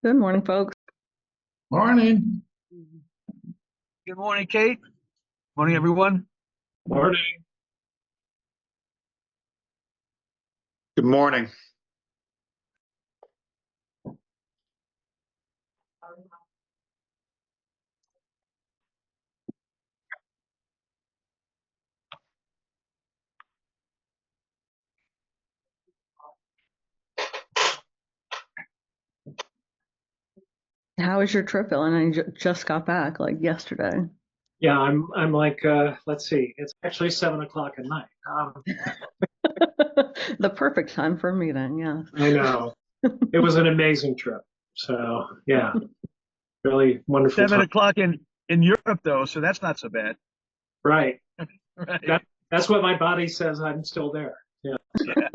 Good morning, folks. Morning. Good morning, Kate. Morning, everyone. Morning. Good morning. How was your trip, Ellen? I just got back like yesterday. Yeah, I'm like let's see, it's actually 7 o'clock at night. The perfect time for a meeting, yeah. I know. It was an amazing trip. So yeah, really wonderful 7 o'clock in Europe, though, so that's not so bad. Right. Right. That's what my body says, I'm still there. Yeah. Yeah.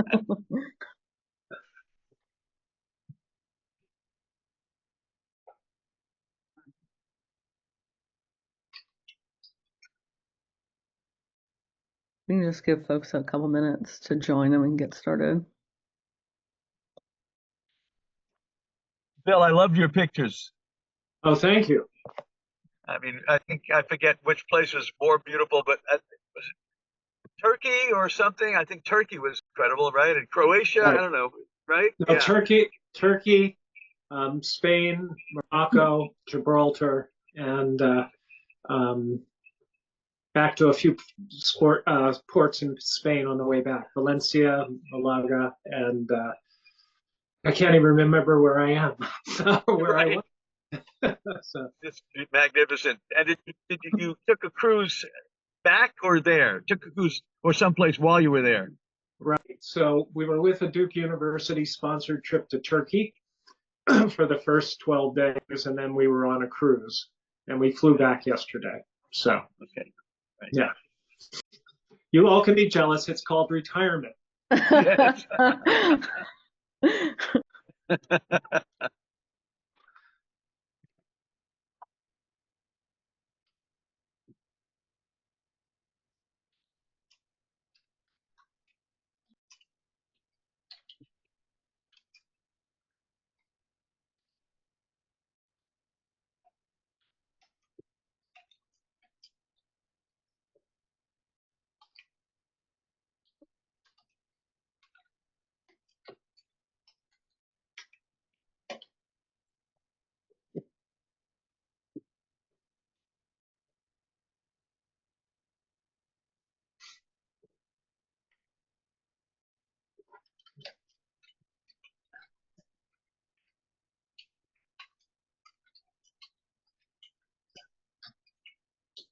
We can just give folks a couple minutes to join and we can get started. Bill, I loved your pictures. Oh, thank you. I mean, I think I forget which place was more beautiful, but was it Turkey or something? I think Turkey was incredible, right? And Croatia, I Right. don't know, right? No, Yeah. Turkey, Spain, Morocco, Gibraltar, and um, back to a few ports in Spain on the way back. Valencia, Malaga, and I can't even remember where I am, where Right. I was. So, Just magnificent. And you took a cruise back or there? Took a cruise or someplace while you were there? right. So we were with a Duke University sponsored trip to Turkey for the first 12 days, and then we were on a cruise, and we flew back yesterday. So, Okay. Right. yeah. You all can be jealous. It's called retirement. Yes.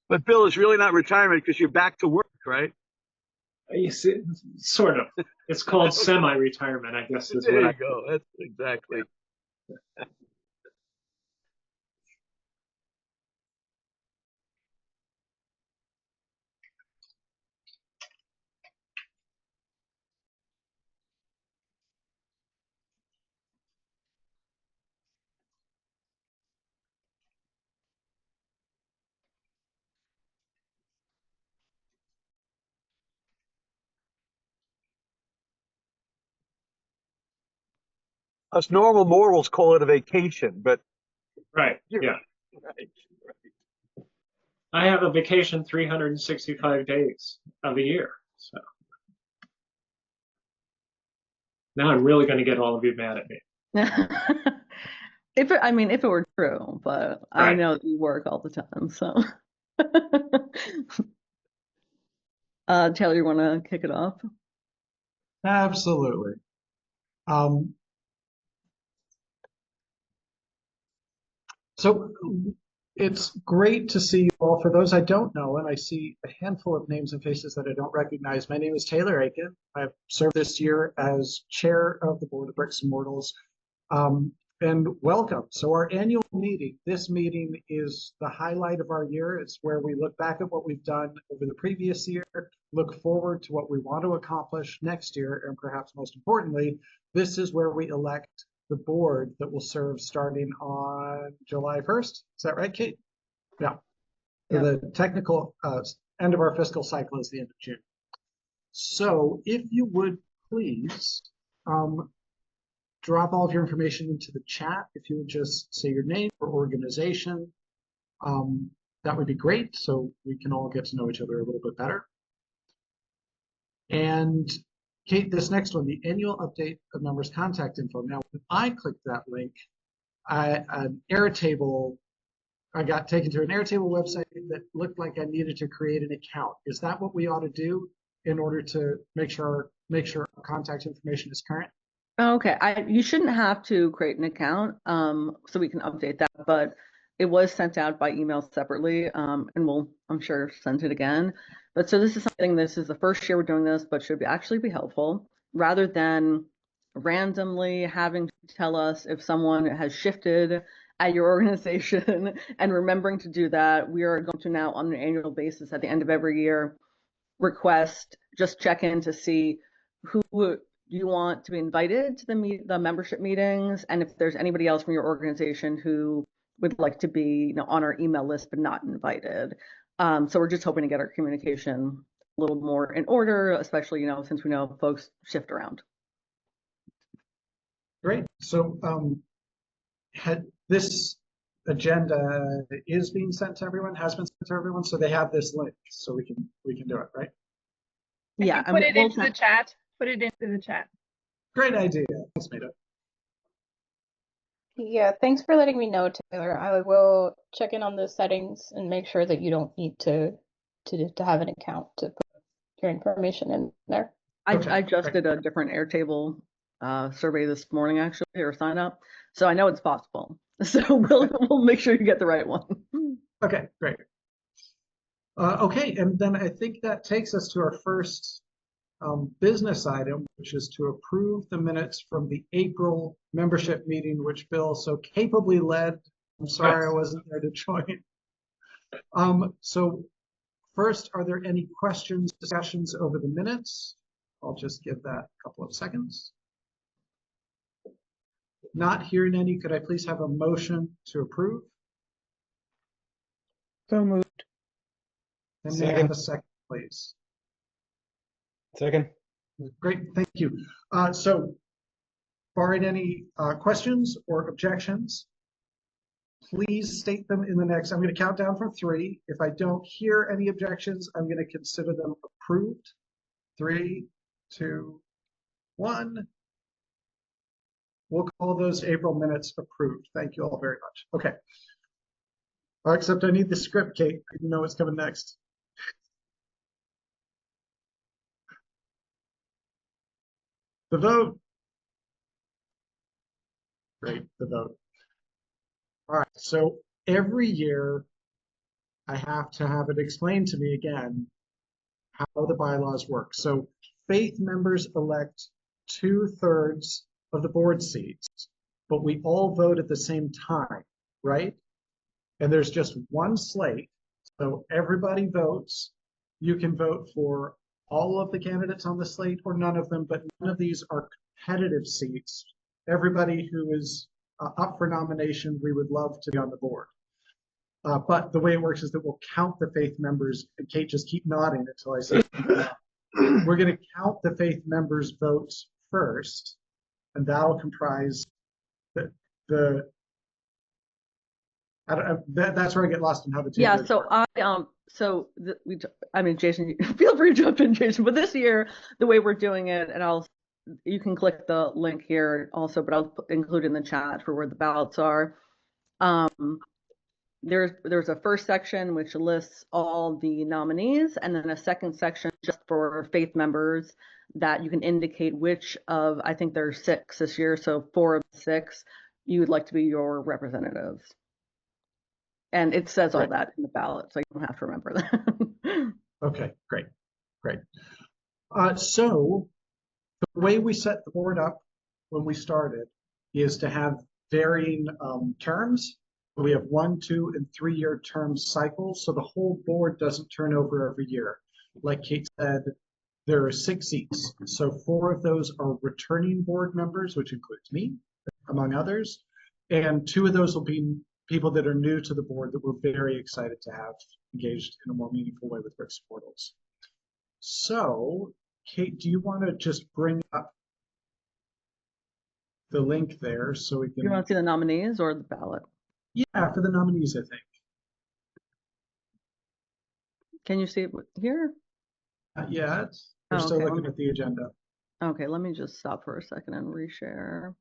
But Bill, is really not retirement because you're back to work, right? You see, sort of. It's called semi-retirement, I guess, is There what you I. go. That's exactly. Us normal mortals call it a vacation, but Right. you're Yeah. right. I have a vacation 365 days of a year. So now I'm really going to get all of you mad at me. if it were true, but I Right. know that you work all the time, so. Taylor, you want to kick it off? Absolutely. Um, so it's great to see you all. For those I don't know, and I see a handful of names and faces that I don't recognize, my name is Taylor Aiken. I've served this year as chair of the Board of Bricks and Mortals. And welcome. So our annual meeting, this meeting is the highlight of our year. It's where we look back at what we've done over the previous year, look forward to what we want to accomplish next year, and perhaps most importantly, this is where we elect the board that will serve starting on July 1st. Is that right, Kate? Yeah. Yeah. The technical end of our fiscal cycle is the end of June. So if you would please drop all of your information into the chat. If you would just say your name or organization, that would be great, so we can all get to know each other a little bit better. And Kate, this next one, the annual update of members' contact info. Now, when I clicked that link, an Airtable, I got taken to an Airtable website that looked like I needed to create an account. Is that what we ought to do in order to make sure our contact information is current? Okay, you shouldn't have to create an account, so we can update that, but it was sent out by email separately, and we'll, I'm sure, send it again. But so this is something, this is the first year we're doing this, but should actually be helpful, rather than randomly having to tell us if someone has shifted at your organization and remembering to do that. We are going to now, on an annual basis at the end of every year, request, just check in to see who you want to be invited to the membership meetings, and if there's anybody else from your organization who would like to be, on our email list but not invited. So we're just hoping to get our communication a little more in order, especially since we know folks shift around. Great. So this agenda is being sent to everyone, has been sent to everyone, so they have this link, so we can do it, right? Yeah, Put it into the chat. Put it into the chat. Great idea. Thanks, Maida. Yeah, thanks for letting me know, Taylor. I will check in on the settings and make sure that you don't need to have an account to put your information in there. Okay, I just great. did a different Airtable survey this morning, actually, or sign up, so I know it's possible. So we'll make sure you get the right one. Okay, great. Okay, and then I think that takes us to our first business item, which is to approve the minutes from the April membership meeting, which Bill so capably led. I'm sorry I wasn't there to join. So first, are there any questions, discussions over the minutes? I'll just give that a couple of seconds. Not hearing any, could I please have a motion to approve? So moved. And may I have a second, please? Second. Great, thank you. So, barring any questions or objections, please state them in the next. I'm going to count down from 3. If I don't hear any objections, I'm going to consider them approved. 3, 2, 1. We'll call those April minutes approved. Thank you all very much. Okay. Except I need the script, Kate. I didn't know what's coming next. The vote. Great, the vote. All right, so every year I have to have it explained to me again how the bylaws work. So faith members elect 2/3 of the board seats, but we all vote at the same time, right? And there's just one slate, so everybody votes. You can vote for all of the candidates on the slate or none of them, but none of these are competitive seats. Everybody who is up for nomination, we would love to be on the board. But the way it works is that we'll count the faith members, and Kate, just keep nodding until I say we're going to count the faith members' votes first, and that'll comprise that's where I get lost in how the two. Yeah, so I mean, Jason, feel free to jump in, Jason. But this year, the way we're doing it, and you can click the link here also, but I'll include in the chat for where the ballots are. There's a first section which lists all the nominees, and then a second section just for faith members that you can indicate which of, I think there's 6 this year, so 4 of the 6 you would like to be your representatives. And it says all that in the ballot, so you don't have to remember that. Okay, great. So the way we set the board up when we started is to have varying terms. We have 1, 2, and 3-year term cycles, so the whole board doesn't turn over every year. Like Kate said, there are 6 seats, so 4 of those are returning board members, which includes me, among others, and 2 of those will be people that are new to the board that we're very excited to have engaged in a more meaningful way with Bricks Portals. So, Kate, do you want to just bring up the link there so we You want can, to see the nominees or the ballot? yeah, for the nominees, I think. Can you see it here? Not yet. We're Oh, still okay, looking at the agenda. Okay, let me just stop for a second and reshare.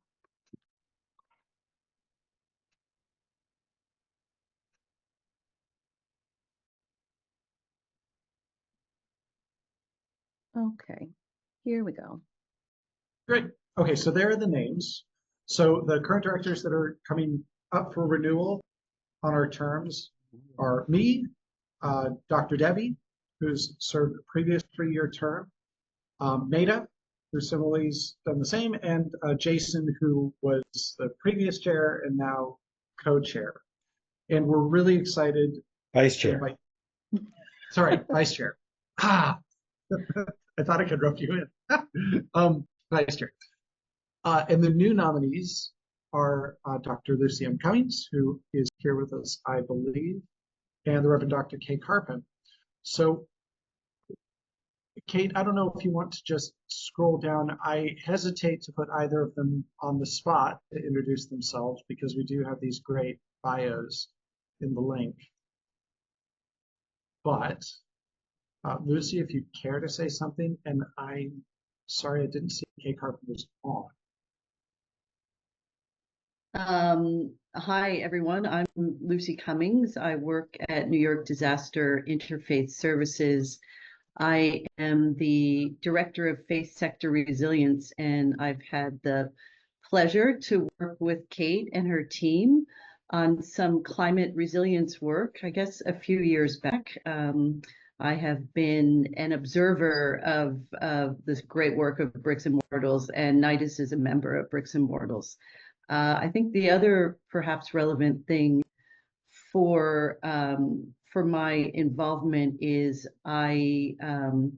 Okay, here we go. Great. Okay, so there are the names. So the current directors that are coming up for renewal on our terms are me, Dr. Debbie, who's served a previous 3-year term, Maida, who similarly's done the same, and Jason, who was the previous chair and now co-chair. And we're really excited. Vice Chair. Sorry, vice chair. I thought I could rope you in. Vice chair. And the new nominees are Dr. Lucy M. Cummings, who is here with us, I believe, and the Reverend Dr. Kay Carpin. So, Kate, I don't know if you want to just scroll down. I hesitate to put either of them on the spot to introduce themselves because we do have these great bios in the link. But Lucy, if you care to say something, and I'm sorry I didn't see Kay Carpin was on. Hi, everyone. I'm Lucy Cummings. I work at New York Disaster Interfaith Services. I am the Director of Faith Sector Resilience, and I've had the pleasure to work with Kate and her team on some climate resilience work, I guess a few years back. I have been an observer of this great work of Bricks and Mortals, and Nidus is a member of Bricks and Mortals. I think the other perhaps relevant thing for my involvement is I'm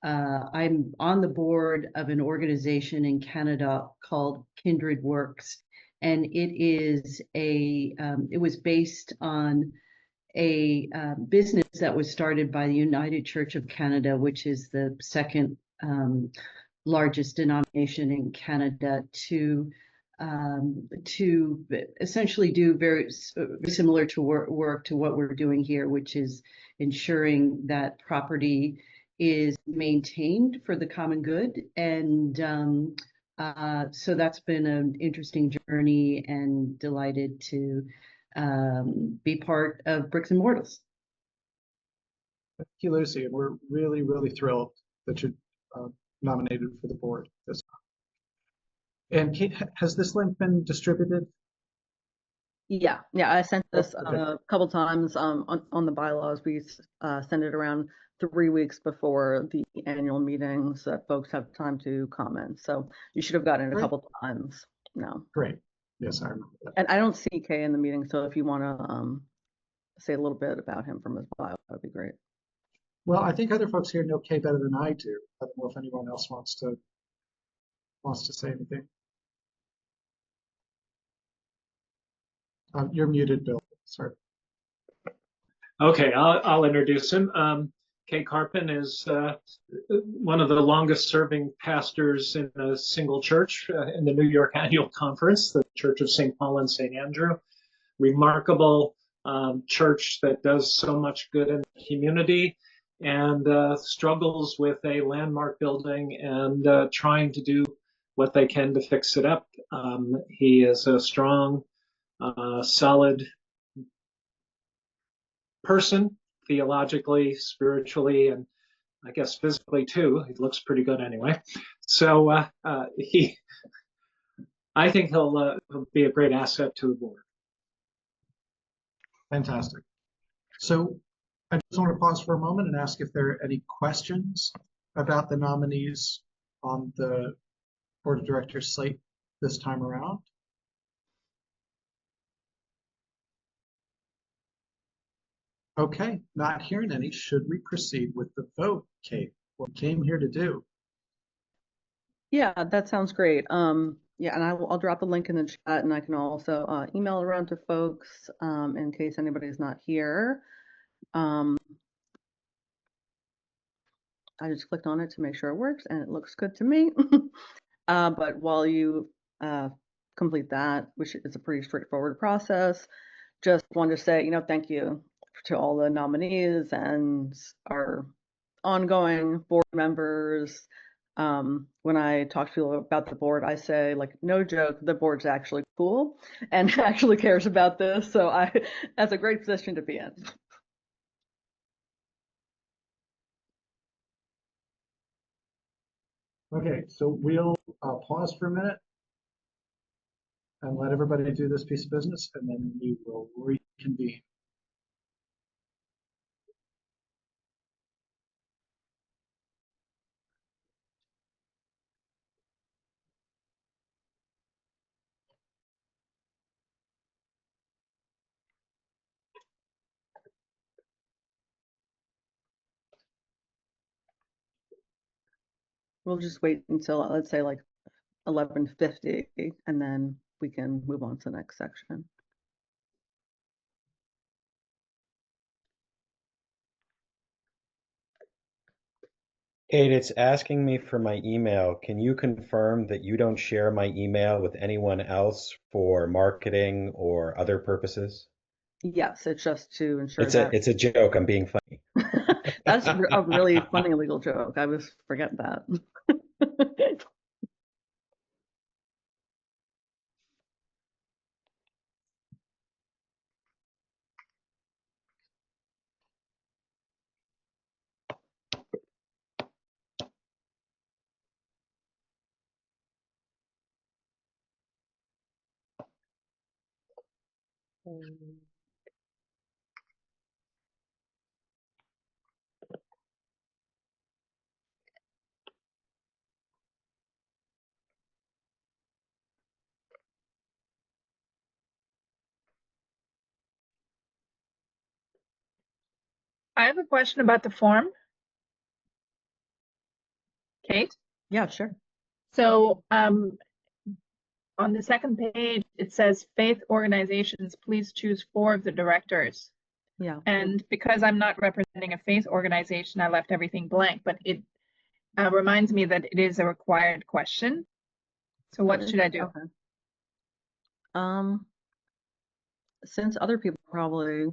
on the board of an organization in Canada called Kindred Works, and it was based on a business that was started by the United Church of Canada, which is the second largest denomination in Canada, to essentially do very similar to work to what we're doing here, which is ensuring that property is maintained for the common good. And so that's been an interesting journey, and delighted to be part of Bricks and Mortals. Thank you, Lucy, and we're really, really thrilled that you're nominated for the board this time. And Kate, has this link been distributed? Yeah, I sent this okay. a couple times on the bylaws. We send it around 3 weeks before the annual meeting so that folks have time to comment. So you should have gotten it a Great. couple times now. Great. Yes, I remember that. And I don't see Kay in the meeting, so if you want to say a little bit about him from his bio, that would be great. Well, I think other folks here know Kay better than I do. I don't know if anyone else wants to say anything. You're muted, Bill. Sorry. Okay, I'll introduce him. Kay Carpin is one of the longest serving pastors in a single church in the New York Annual Conference, the Church of St. Paul and St. Andrew. Remarkable church that does so much good in the community, and struggles with a landmark building and trying to do what they can to fix it up. He is a strong, solid person, theologically, spiritually, and I guess physically too. He looks pretty good anyway. So I think he'll be a great asset to the board. Fantastic. So I just want to pause for a moment and ask if there are any questions about the nominees on the board of directors slate this time around. Okay, not hearing any. Should we proceed with the vote, Kate? What we came here to do? Yeah, that sounds great. Yeah, and I'll drop the link in the chat, and I can also email around to folks in case anybody's not here. I just clicked on it to make sure it works, and it looks good to me. But while you complete that, which is a pretty straightforward process. Just wanted to say, thank you to all the nominees and our ongoing board members. When I talk to people about the board, I say, like, no joke, the board's actually cool and actually cares about this. So that's a great position to be in. Okay, so we'll pause for a minute and let everybody do this piece of business, and then we will reconvene. We'll just wait until, let's say, like 11:50, and then we can move on to the next section. Kate, it's asking me for my email. Can you confirm that you don't share my email with anyone else for marketing or other purposes? Yes, it's just to ensure It's that a joke. I'm being funny. that's a really funny legal joke. I was forgetting that. I have a question about the form. Kate? Yeah, sure. So, on the second page, it says faith organizations, please choose 4 of the directors. Yeah. And because I'm not representing a faith organization, I left everything blank, but it reminds me that it is a required question. So what should I do? Okay. Since other people are probably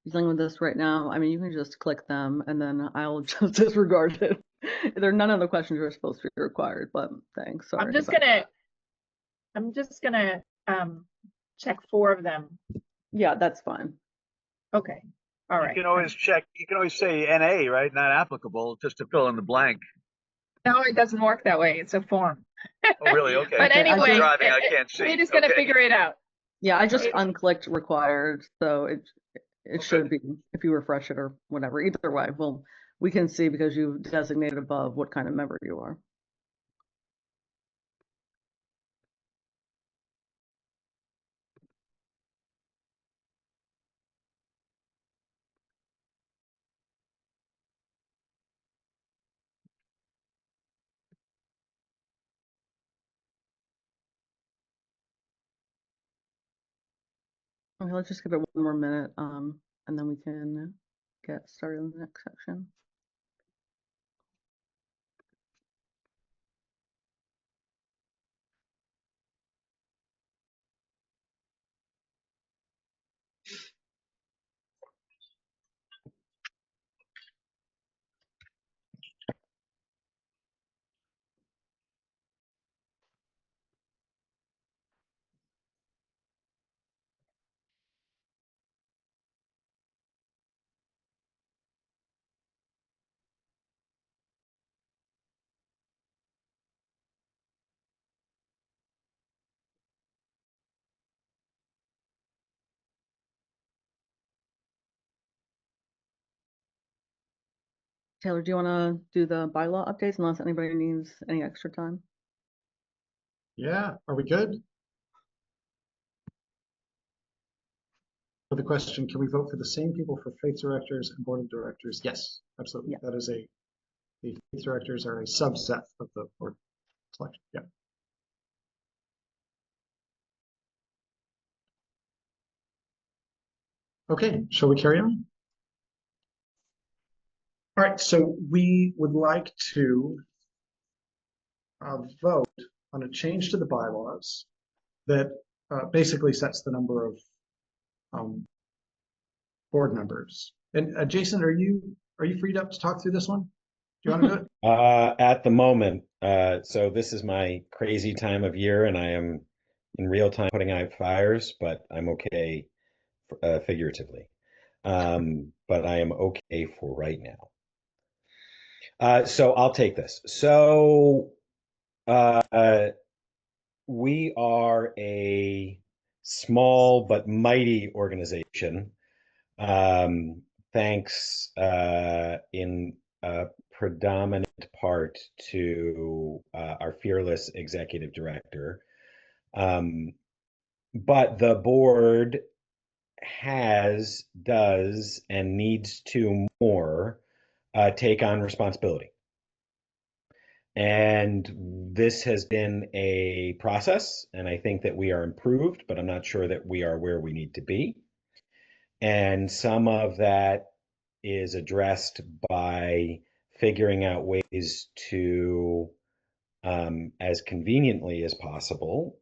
dealing with this right now, I mean, you can just click them and then I'll just disregard it. None of the questions are supposed to be required, but thanks. Sorry. I'm just gonna check 4 of them. Yeah, that's fine. Okay. All right. You can always check, you can always say NA, right? Not applicable, just to fill in the blank. No, it doesn't work that way. It's a form. Oh, really? Okay. But Okay, I anyway, I'm driving, I can't see. Kate is gonna Okay. figure it out. Yeah, I just It- unclicked required, so it Okay. should be, if you refresh it or whatever. Either way, we can see because you designated above what kind of member you are. Okay, let's just give it one more minute, and then we can get started on the next section. Taylor, do you want to do the bylaw updates unless anybody needs any extra time? Yeah, are we good? For the question, can we vote for the same people for faith directors and board of directors? Yes, absolutely. Yeah. That is the faith directors are a subset of the board selection. Yeah. Okay, shall we carry on? All right, so we would like to vote on a change to the bylaws that basically sets the number of board members. And Jason, are you freed up to talk through this one? Do you want to do it? At the moment, so this is my crazy time of year, and I am in real time putting out fires, but I'm okay figuratively. But I am okay for right now. So I'll take this. So we are a small but mighty organization. Thanks in predominant part to our fearless executive director. But the board does, and needs to more take on responsibility. And this has been a process, and I think that we are improved, but I'm not sure that we are where we need to be. And some of that is addressed by figuring out ways to, as conveniently as possible,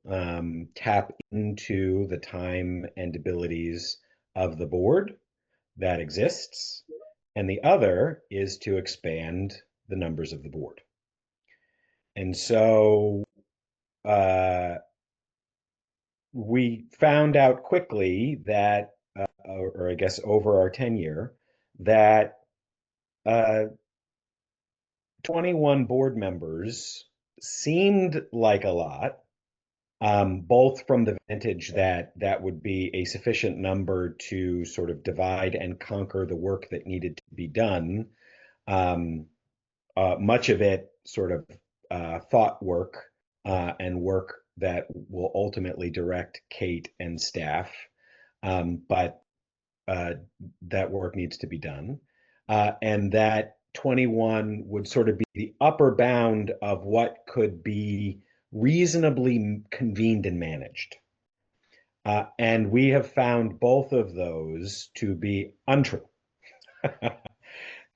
tap into the time and abilities of the board that exists. And the other is to expand the numbers of the board. And so we found out quickly that, or I guess over our tenure, that 21 board members seemed like a lot, both from the vantage that that would be a sufficient number to sort of divide and conquer the work that needed to be done. Much of it sort of thought work and work that will ultimately direct Kate and staff, but that work needs to be done. And that 21 would sort of be the upper bound of what could be reasonably convened and managed. And we have found both of those to be untrue.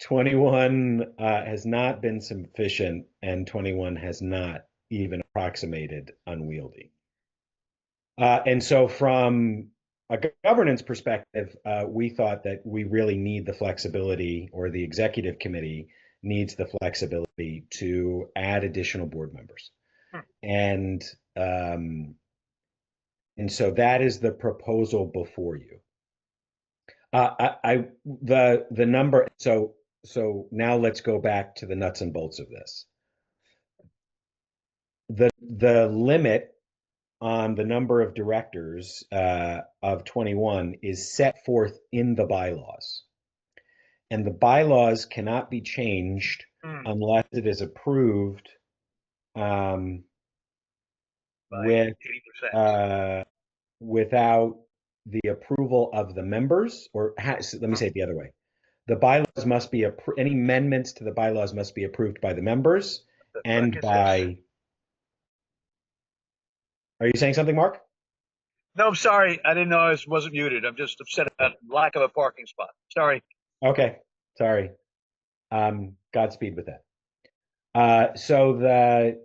21 has not been sufficient, and 21 has not even approximated unwieldy. And so from a governance perspective, we thought that we really need the flexibility, or the executive committee needs the flexibility to add additional board members. And so that is the proposal before you. The number, so now let's go back to the nuts and bolts of this. The limit on the number of directors of 21 is set forth in the bylaws. And the bylaws cannot be changed unless it is approved with 80%. Without the approval of the members, or let me say it the other way. The bylaws must be, any amendments to the bylaws must be approved by the members and by... Are you saying something, Mark? No, I'm sorry. I didn't know I wasn't muted. I'm just upset about lack of a parking spot. Sorry. Okay, sorry. Godspeed with that. So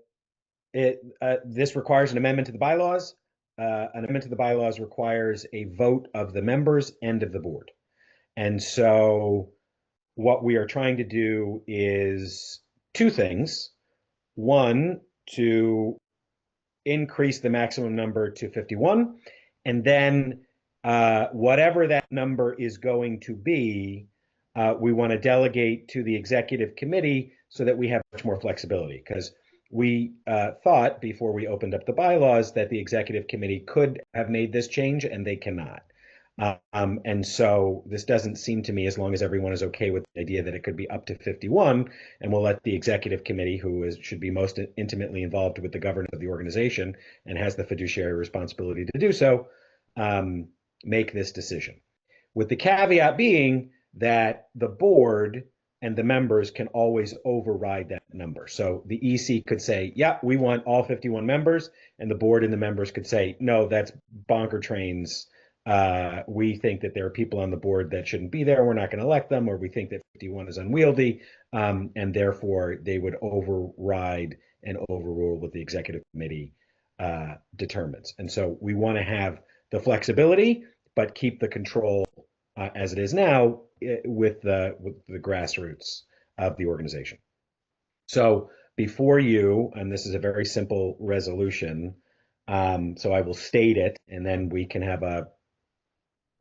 this requires an amendment to the bylaws. An amendment to the bylaws requires a vote of the members and of the board. And so what we are trying to do is two things. One, to increase the maximum number to 51, and then whatever that number is going to be, we want to delegate to the executive committee so that we have much more flexibility, because we thought before we opened up the bylaws that the executive committee could have made this change, and they cannot. And so this doesn't seem to me, as long as everyone is okay with the idea that it could be up to 51, and we'll let the executive committee, who should be most intimately involved with the governance of the organization and has the fiduciary responsibility to do so, make this decision. With the caveat being that the board and the members can always override that number. So the EC could say, yeah, we want all 51 members, and the board and the members could say, no, that's bonker trains. We think that there are people on the board that shouldn't be there, we're not going to elect them, or we think that 51 is unwieldy, and therefore they would override and overrule what the executive committee determines. And so we want to have the flexibility, but keep the control as it is now with the grassroots of the organization. So before you, and this is a very simple resolution, so I will state it, and then we can have a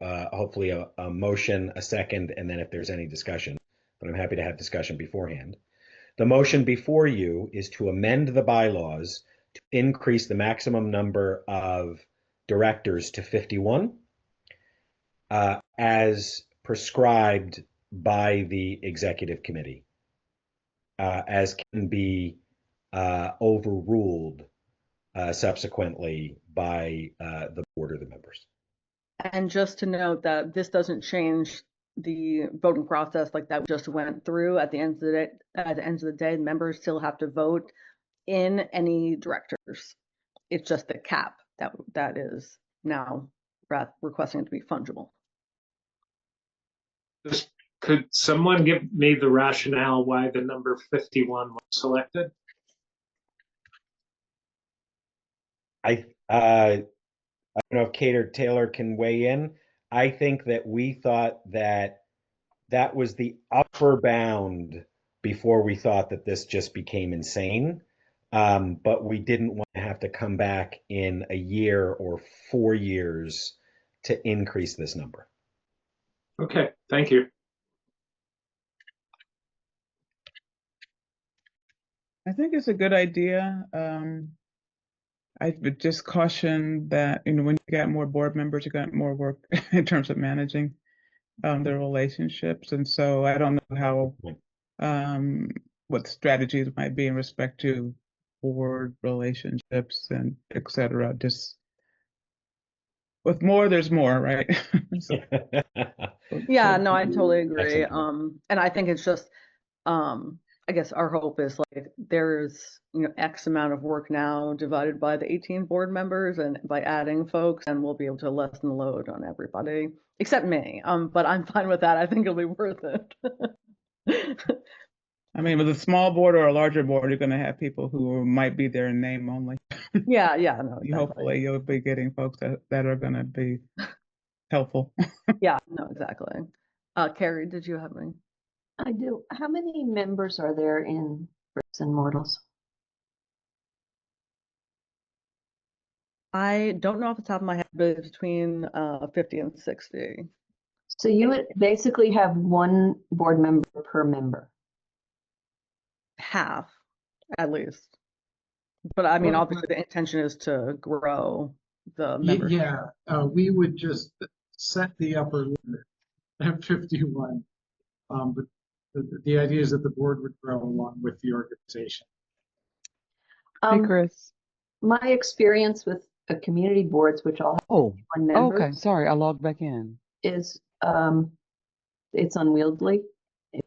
hopefully a motion, a second, and then if there's any discussion, but I'm happy to have discussion beforehand. The motion before you is to amend the bylaws to increase the maximum number of directors to 51, as prescribed by the executive committee, as can be overruled subsequently by the board or the members. And just to note that this doesn't change the voting process like that we just went through. At the end of the day, the members still have to vote in any directors. It's just the cap that is now requesting it to be fungible. Could someone give me the rationale why the number 51 was selected? I don't know if Kate or Taylor can weigh in. I think that we thought that that was the upper bound before we thought that this just became insane. But we didn't want to have to come back in a year or 4 years to increase this number. Okay, thank you. I think it's a good idea. I would just caution that, when you got more board members, you got more work in terms of managing their relationships. And so I don't know how, what strategies might be in respect to board relationships and et cetera. Just with more, there's more, right? So, Yeah, no, I totally agree. Excellent. And I think it's just, I guess our hope is like there's, X amount of work now divided by the 18 board members, and by adding folks, and we'll be able to lessen the load on everybody except me. But I'm fine with that. I think it'll be worth it. I mean, with a small board or a larger board, you're going to have people who might be there in name only. Yeah, no, exactly. Hopefully you'll be getting folks that are going to be helpful. Yeah, no, exactly. Carrie, did you have any? I do. How many members are there in Bricks and Mortals? I don't know off the top of my head, but it's between 50 and 60. So you would basically have one board member per member. Half, at least. But I mean, Well, obviously the intention is to grow the membership. Yeah, we would just set the upper limit at 51. But the idea is that the board would grow along with the organization. Hey, Chris. My experience with community boards, which all have one member, okay. Sorry, I logged back in. is it's unwieldy if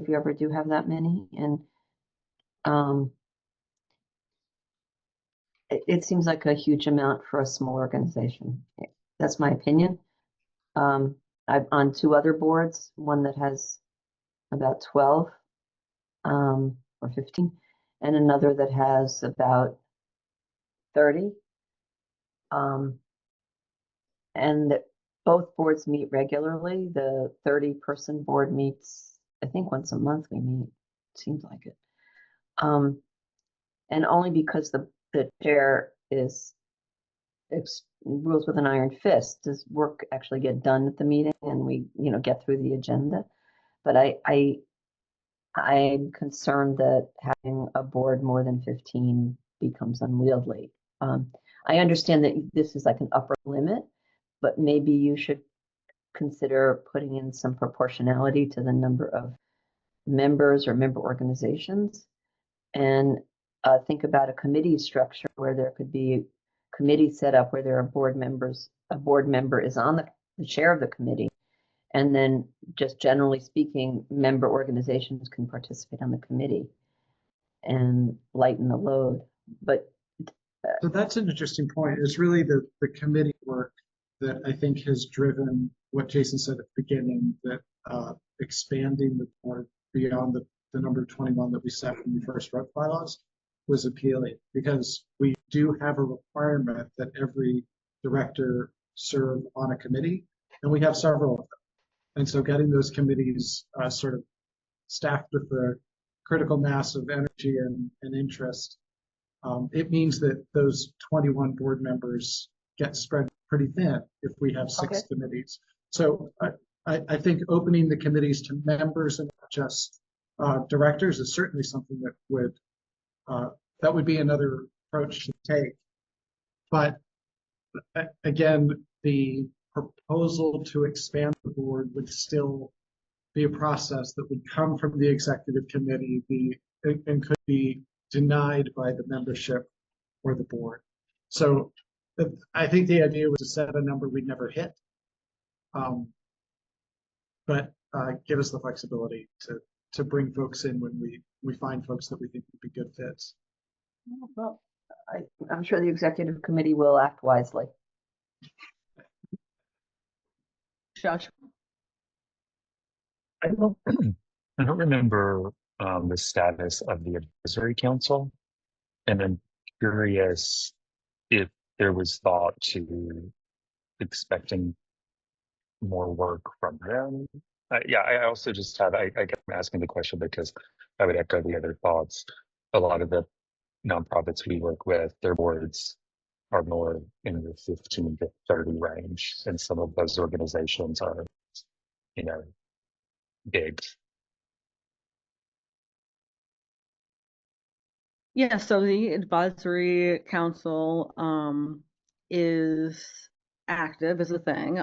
you ever do have that many, and it seems like a huge amount for a small organization. That's my opinion. I'm on 2 other boards, one that has about 12 or 15, and another that has about 30. And both boards meet regularly. The 30-person board meets, I think, once a month we meet. Seems like it. And only because the chair rules with an iron fist does work actually get done at the meeting, and we get through the agenda. But I'm concerned that having a board more than 15 becomes unwieldy. I understand that this is like an upper limit, but maybe you should consider putting in some proportionality to the number of members or member organizations, and think about a committee structure where there could be a committee set up where there are board members. A board member is on the chair of the committee, and then just generally speaking, member organizations can participate on the committee and lighten the load. But so that's an interesting point. It's really the committee work that I think has driven what Jason said at the beginning, that expanding the board beyond the number 21 that we set when we first wrote bylaws. was appealing because we do have a requirement that every director serve on a committee, and we have several of them. And so getting those committees sort of staffed with the critical mass of energy and interest, it means that those 21 board members get spread pretty thin if we have 6 committees. So I think opening the committees to members and not just directors is certainly something that would be another approach to take. But again, the proposal to expand the board would still be a process that would come from the executive committee and could be denied by the membership or the board. So I think the idea was to set a number we'd never hit, but give us the flexibility to bring folks in when we find folks that we think would be good fits. Well, I'm sure the executive committee will act wisely. Josh? I don't remember the status of the advisory council, and I'm curious if there was thought to expecting more work from them. Yeah, I also just have, I guess I'm asking the question because I would echo the other thoughts. A lot of the nonprofits we work with, their boards are more in the 15 to 30 range, and some of those organizations are, big. Yeah, so the advisory council is active as a thing.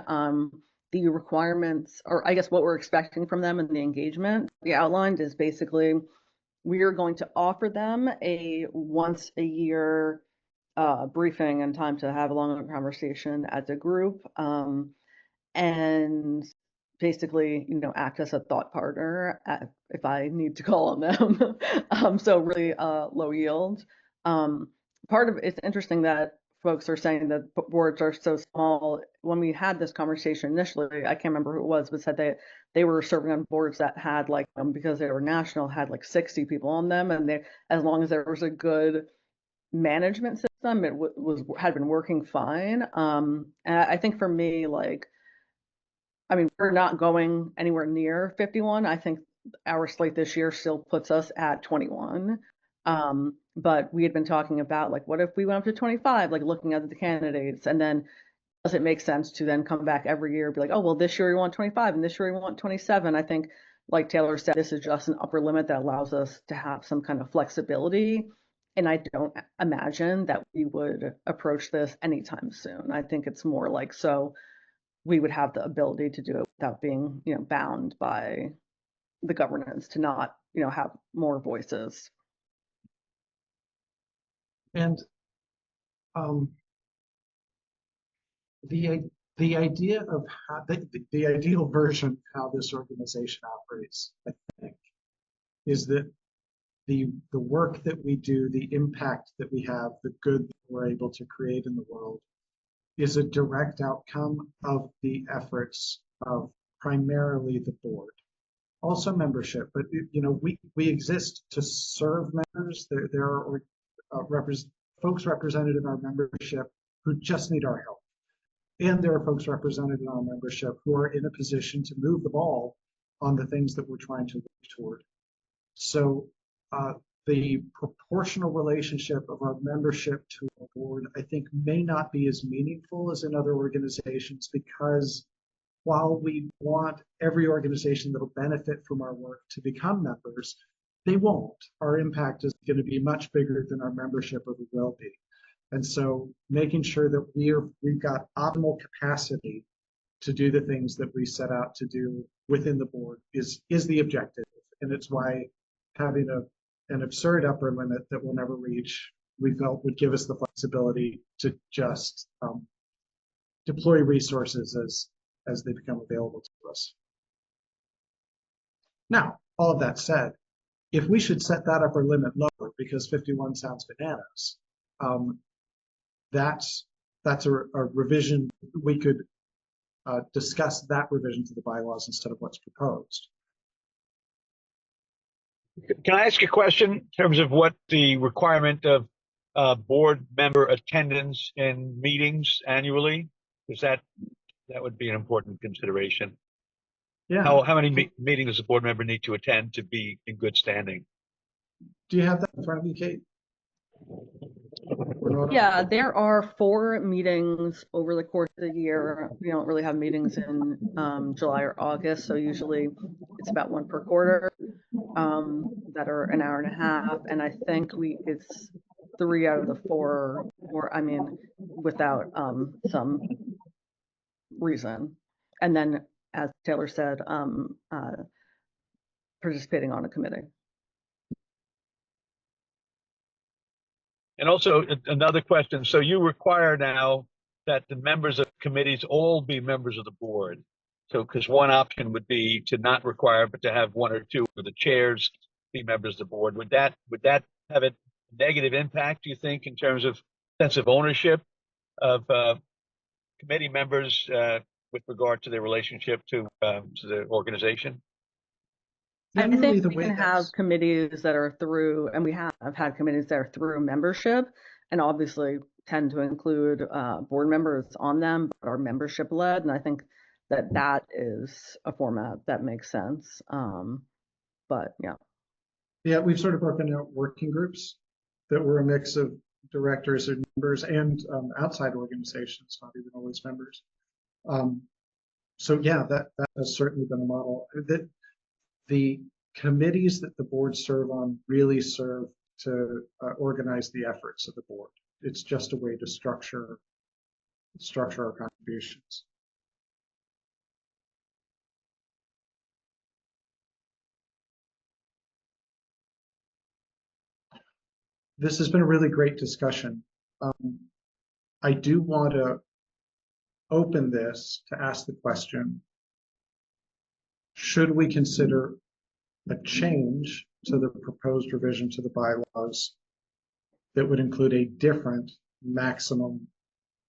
The requirements, or I guess what we're expecting from them and the engagement we outlined is basically we are going to offer them a once a year briefing and time to have a longer conversation as a group, and basically, act as a thought partner if I need to call on them. So really low yield. Part of it's interesting that folks are saying that boards are so small. When we had this conversation initially, I can't remember who it was, but said they were serving on boards that had because they were national, had 60 people on them, and as long as there was a good management system, it had been working fine. And I think for me, we're not going anywhere near 51. I think our slate this year still puts us at 21. But we had been talking about what if we went up to 25, looking at the candidates, and then does it make sense to then come back every year and be oh, well, this year we want 25 and this year we want 27. I think, like Taylor said, this is just an upper limit that allows us to have some kind of flexibility. And I don't imagine that we would approach this anytime soon. I think it's more so we would have the ability to do it without being, bound by the governance to not, have more voices. And the idea of how the ideal version of how this organization operates, I think, is that the work that we do, the impact that we have, the good that we're able to create in the world is a direct outcome of the efforts of primarily the board, also membership. But we exist to serve members. There are folks represented in our membership who just need our help, and there are folks represented in our membership who are in a position to move the ball on the things that we're trying to work toward. So the proportional relationship of our membership to our board, I think, may not be as meaningful as in other organizations, because while we want every organization that will benefit from our work to become members, they won't. Our impact is going to be much bigger than our membership ever will be. And so making sure that we've got optimal capacity to do the things that we set out to do within the board is the objective. And it's why having an absurd upper limit that we'll never reach, we felt would give us the flexibility to just deploy resources as they become available to us. Now, all of that said, if we should set that upper limit lower because 51 sounds bananas, that's a revision. We could discuss that revision to the bylaws instead of what's proposed. Can I ask a question in terms of what the requirement of board member attendance in meetings annually? Because that would be an important consideration. Yeah. How many meetings does a board member need to attend to be in good standing? Do you have that in front of you, Kate? Yeah, there are 4 meetings over the course of the year. We don't really have meetings in July or August, so usually it's about 1 per quarter that are an hour and a half. And I think it's 3 out of the 4, or I mean, without some reason. And then, as Taylor said, participating on a committee. And also another question. So you require now that the members of committees all be members of the board. So, because one option would be to not require, but to have 1 or 2 of the chairs be members of the board. Would that have a negative impact, do you think, in terms of sense of ownership of committee members with regard to their relationship to the organization? I Generally, think the we way can that's- have committees that are through, and we have had committees that are through membership, and obviously tend to include board members on them, but are membership led. And I think that is a format that makes sense. But yeah. Yeah, we've sort of broken out working groups that were a mix of directors and members and outside organizations, not even always members. So yeah, that has certainly been a model. That the committees that the board serve on really serve to organize the efforts of the board. It's just a way to structure our contributions. This has been a really great discussion. I do want to open this to ask the question, should we consider a change to the proposed revision to the bylaws that would include a different maximum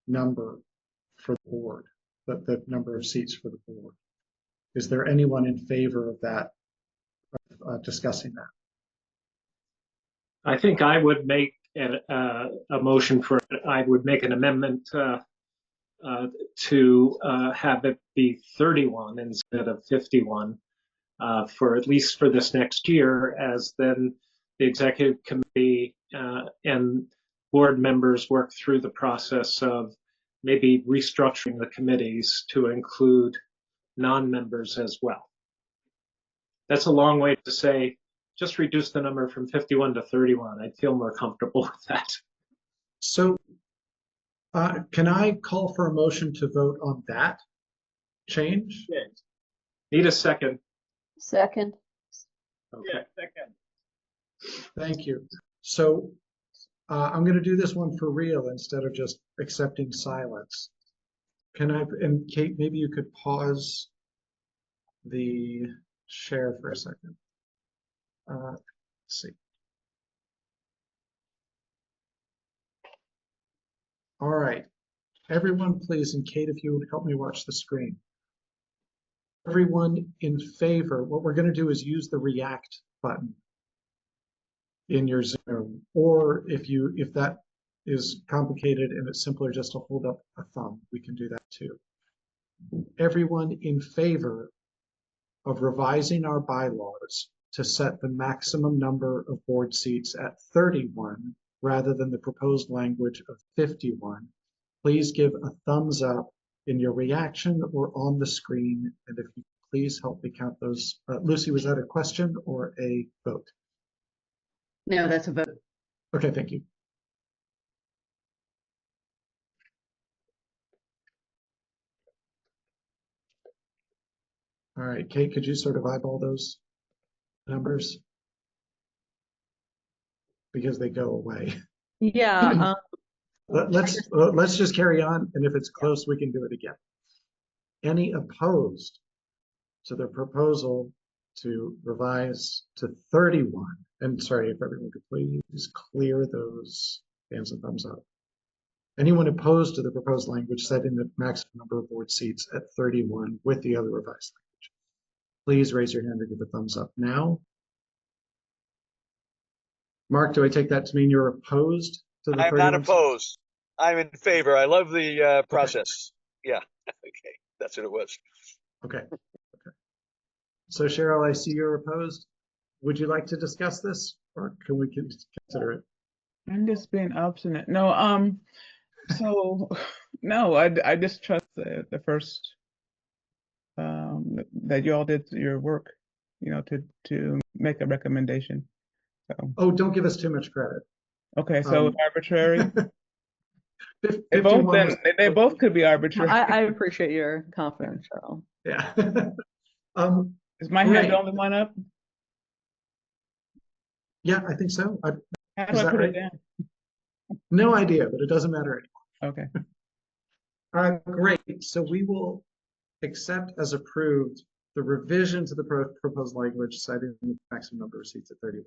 number for the board, the number of seats for the board? Is there anyone in favor of that, discussing that? I think I would make a motion for it. I would make an amendment to have it be 31 instead of 51 for at least for this next year, as then the executive committee and board members work through the process of maybe restructuring the committees to include non-members as well. That's a long way to say, just reduce the number from 51 to 31. I'd feel more comfortable with that. So can I call for a motion to vote on that change? Yeah. Need a second. Second. Okay. Yeah, second. Thank you. So I'm going to do this one for real instead of just accepting silence. And Kate, maybe you could pause the share for a second. Let's see. All right, everyone, please, and Kate, if you would help me watch the screen. Everyone in favor, what we're going to do is use the react button in your Zoom, or if that is complicated and it's simpler just to hold up a thumb, we can do that too. Everyone in favor of revising our bylaws to set the maximum number of board seats at 31 rather than the proposed language of 51, please give a thumbs up in your reaction or on the screen. And if you please help me count those. Lucy, was that a question or a vote? No, that's a vote. Okay, thank you. All right, Kate, could you sort of eyeball those numbers? Because they go away. Yeah. Let's just carry on, and if it's close, we can do it again. Any opposed to the proposal to revise to 31? And sorry, if everyone could please clear those hands and thumbs up. Anyone opposed to the proposed language setting the maximum number of board seats at 31 with the other revised language? Please raise your hand or give a thumbs up now. Mark, do I take that to mean you're opposed to the I'm not 31? opposed. I'm in favor. I love the process. Yeah. Okay. That's what it was. Okay. Okay. So Cheryl, I see you're opposed. Would you like to discuss this, or can we consider it? I'm just being obstinate. No, so no, I just trust the first that you all did your work, to make a recommendation. So Oh, don't give us too much credit. okay, so arbitrary. They 51 both then was- they both could be arbitrary. I appreciate your confidence, Cheryl. Yeah. Is my hand Great. the only one up? Yeah, I think so. How Is do I that put right? it down? No idea, but it doesn't matter Okay. anymore. Great. So we will accept as approved the revision to the proposed language citing the maximum number of seats at 31.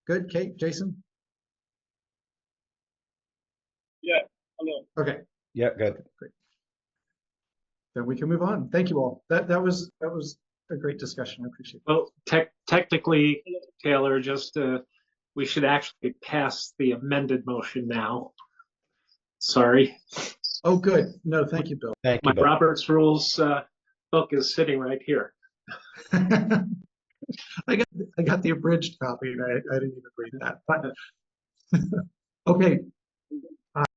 Good, Kate, Jason? Yeah, hello. Okay, Yeah, good. great. Then we can move on. Thank you all. That was a great discussion. I appreciate it. Well, technically, Taylor, just we should actually pass the amended motion now. Sorry, Oh, good. No, thank you, Bill. Thank my you, Bill. Robert's Rules book is sitting right here. I got the abridged copy and I didn't even read that. But okay.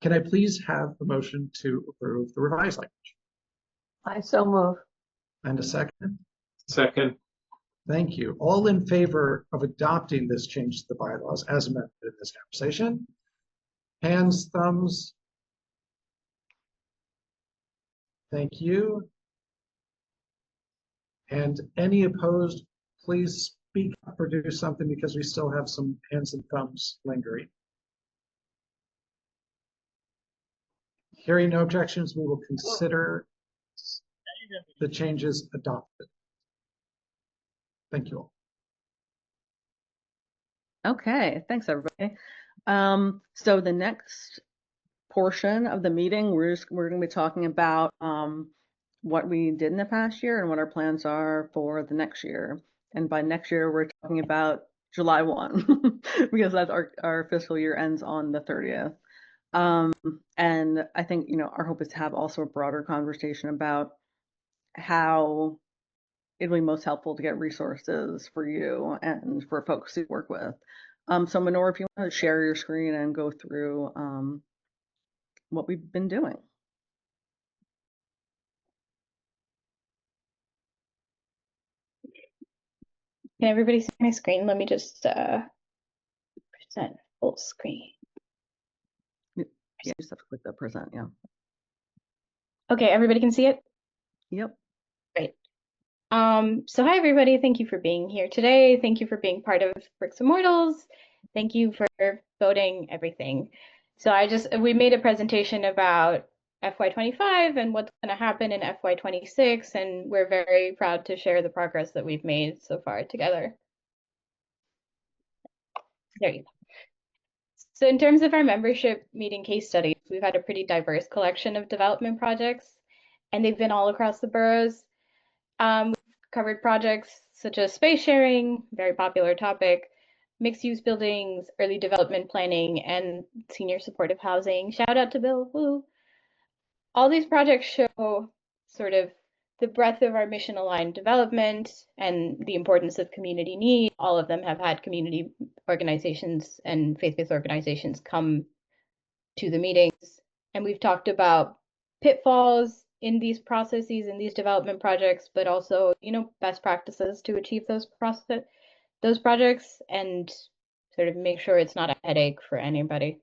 Can I please have a motion to approve the revised language? I so move. And a second? Second, Thank you. All in favor of adopting this change to the bylaws as amended in this conversation? Hands, thumbs? Thank you. And any opposed, please speak up or do something because we still have some hands and thumbs lingering. Hearing no objections, we will consider the changes adopted. Thank you all. Okay, thanks everybody. So the next portion of the meeting, we're going to be talking about what we did in the past year and what our plans are for the next year. And by next year, we're talking about July 1 because that's our fiscal year ends on the 30th. And I think, our hope is to have also a broader conversation about how it'll be most helpful to get resources for you and for folks you work with. So Manor, if you want to share your screen and go through what we've been doing. Can everybody see my screen? Let me just present full screen. Yeah, you just have to click the present, yeah. Okay, everybody can see it? Yep. Great. So hi everybody, thank you for being here today. Thank you for being part of Bricks and Mortals. Thank you for voting everything. So we made a presentation about FY25 and what's going to happen in FY26, and we're very proud to share the progress that we've made so far together. There you go. So in terms of our membership meeting case studies, we've had a pretty diverse collection of development projects, and they've been all across the boroughs. We've covered projects such as space sharing, very popular topic, mixed-use buildings, early development planning, and senior supportive housing. Shout out to Bill. Woo. All these projects show sort of the breadth of our mission-aligned development and the importance of community need. All of them have had community organizations and faith-based organizations come to the meetings. And we've talked about pitfalls in these processes, in these development projects, but also, best practices to achieve those projects and sort of make sure it's not a headache for anybody.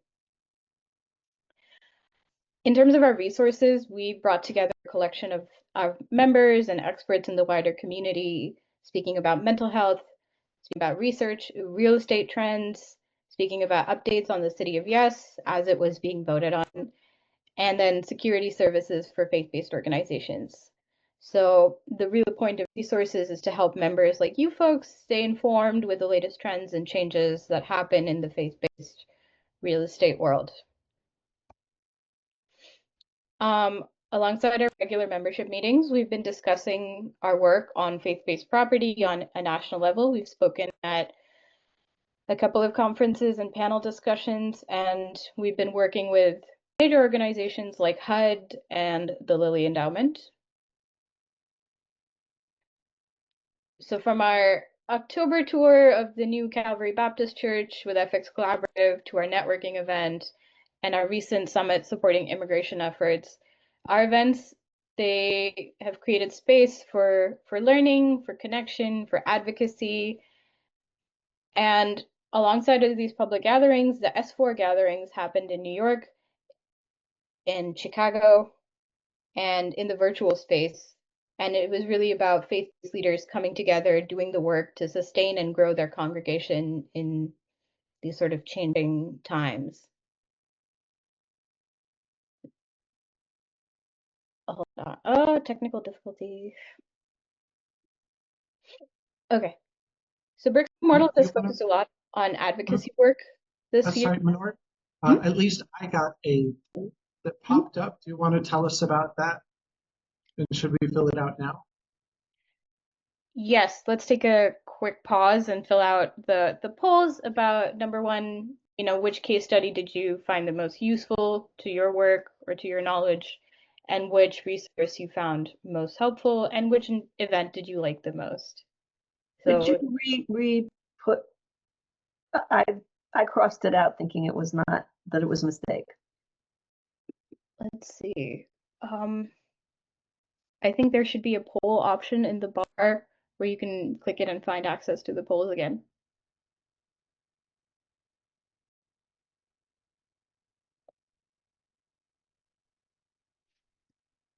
In terms of our resources, we brought together a collection of our members and experts in the wider community, speaking about mental health, speaking about research, real estate trends, speaking about updates on the City of Yes as it was being voted on, and then security services for faith-based organizations. So the real point of resources is to help members like you folks stay informed with the latest trends and changes that happen in the faith-based real estate world. Alongside our regular membership meetings, we've been discussing our work on faith-based property on a national level. We've spoken at a couple of conferences and panel discussions, and we've been working with major organizations like HUD and the Lilly Endowment. So from our October tour of the new Calvary Baptist Church with FX Collaborative to our networking event and our recent summit supporting immigration efforts, our events, they have created space for learning, for connection, for advocacy. And alongside of these public gatherings, the S4 gatherings happened in New York, in Chicago, and in the virtual space. And it was really about faith leaders coming together, doing the work to sustain and grow their congregation in these sort of changing times. Hold on. Oh, technical difficulty. Okay. So Bricks and Mortals has focused a lot on advocacy work this year. Sorry, Manoj. At least I got a poll that popped up. Do you want to tell us about that? And should we fill it out now? Yes, let's take a quick pause and fill out the polls about number one, which case study did you find the most useful to your work or to your knowledge, and which resource you found most helpful, and which event did you like the most? So, Did you re-put? I crossed it out thinking it was not, that it was a mistake. let's see. I think there should be a poll option in the bar where you can click it and find access to the polls again.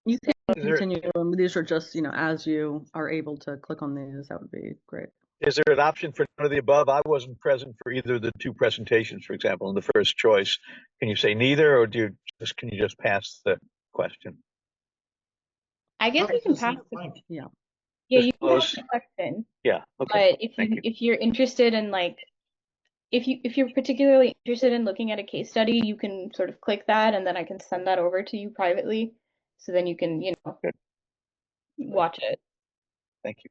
You can Is there- continue, these are just, as you are able to click on these, that would be great. Is there an option for none of the above? I wasn't present for either of the two presentations, for example, in the first choice. Can you say neither, or can you just pass the question? I guess you can pass the blank. Yeah. Yeah, Just you can pass close. the question. Yeah, okay. But Thank you. if you're interested in if you're particularly interested in looking at a case study, you can sort of click that and then I can send that over to you privately. So then you can, Good. watch it. Thank you.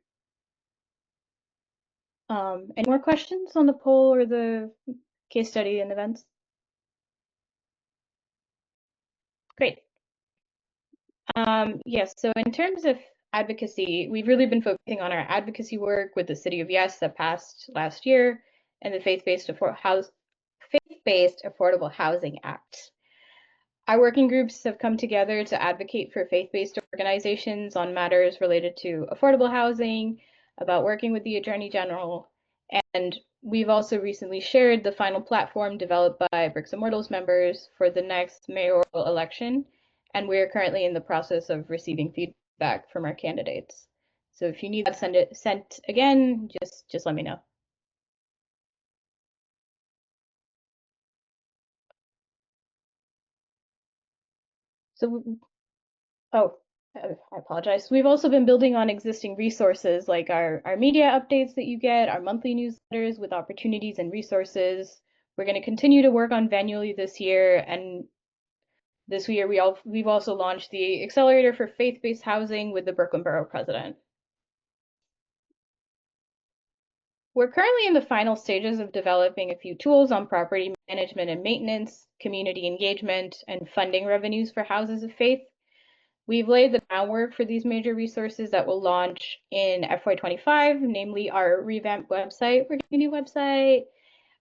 Any more questions on the poll or the case study and events? Great. Yes, so in terms of advocacy, we've really been focusing on our advocacy work with the City of Yes that passed last year and the Faith-Based Affordable Housing Act. Our working groups have come together to advocate for faith-based organizations on matters related to affordable housing, about working with the Attorney General, and we've also recently shared the final platform developed by Bricks and Mortals members for the next mayoral election, and we're currently in the process of receiving feedback from our candidates. So if you need that sent again, just let me know. So, I apologize. We've also been building on existing resources like our media updates that you get, our monthly newsletters with opportunities and resources. We're going to continue to work on Venuely this year, and this year we've also launched the Accelerator for Faith-Based Housing with the Brooklyn Borough President. We're currently in the final stages of developing a few tools on property management and maintenance, community engagement, and funding revenues for houses of faith. We've laid the groundwork for these major resources that will launch in FY25, namely our revamped website, we're getting a new website,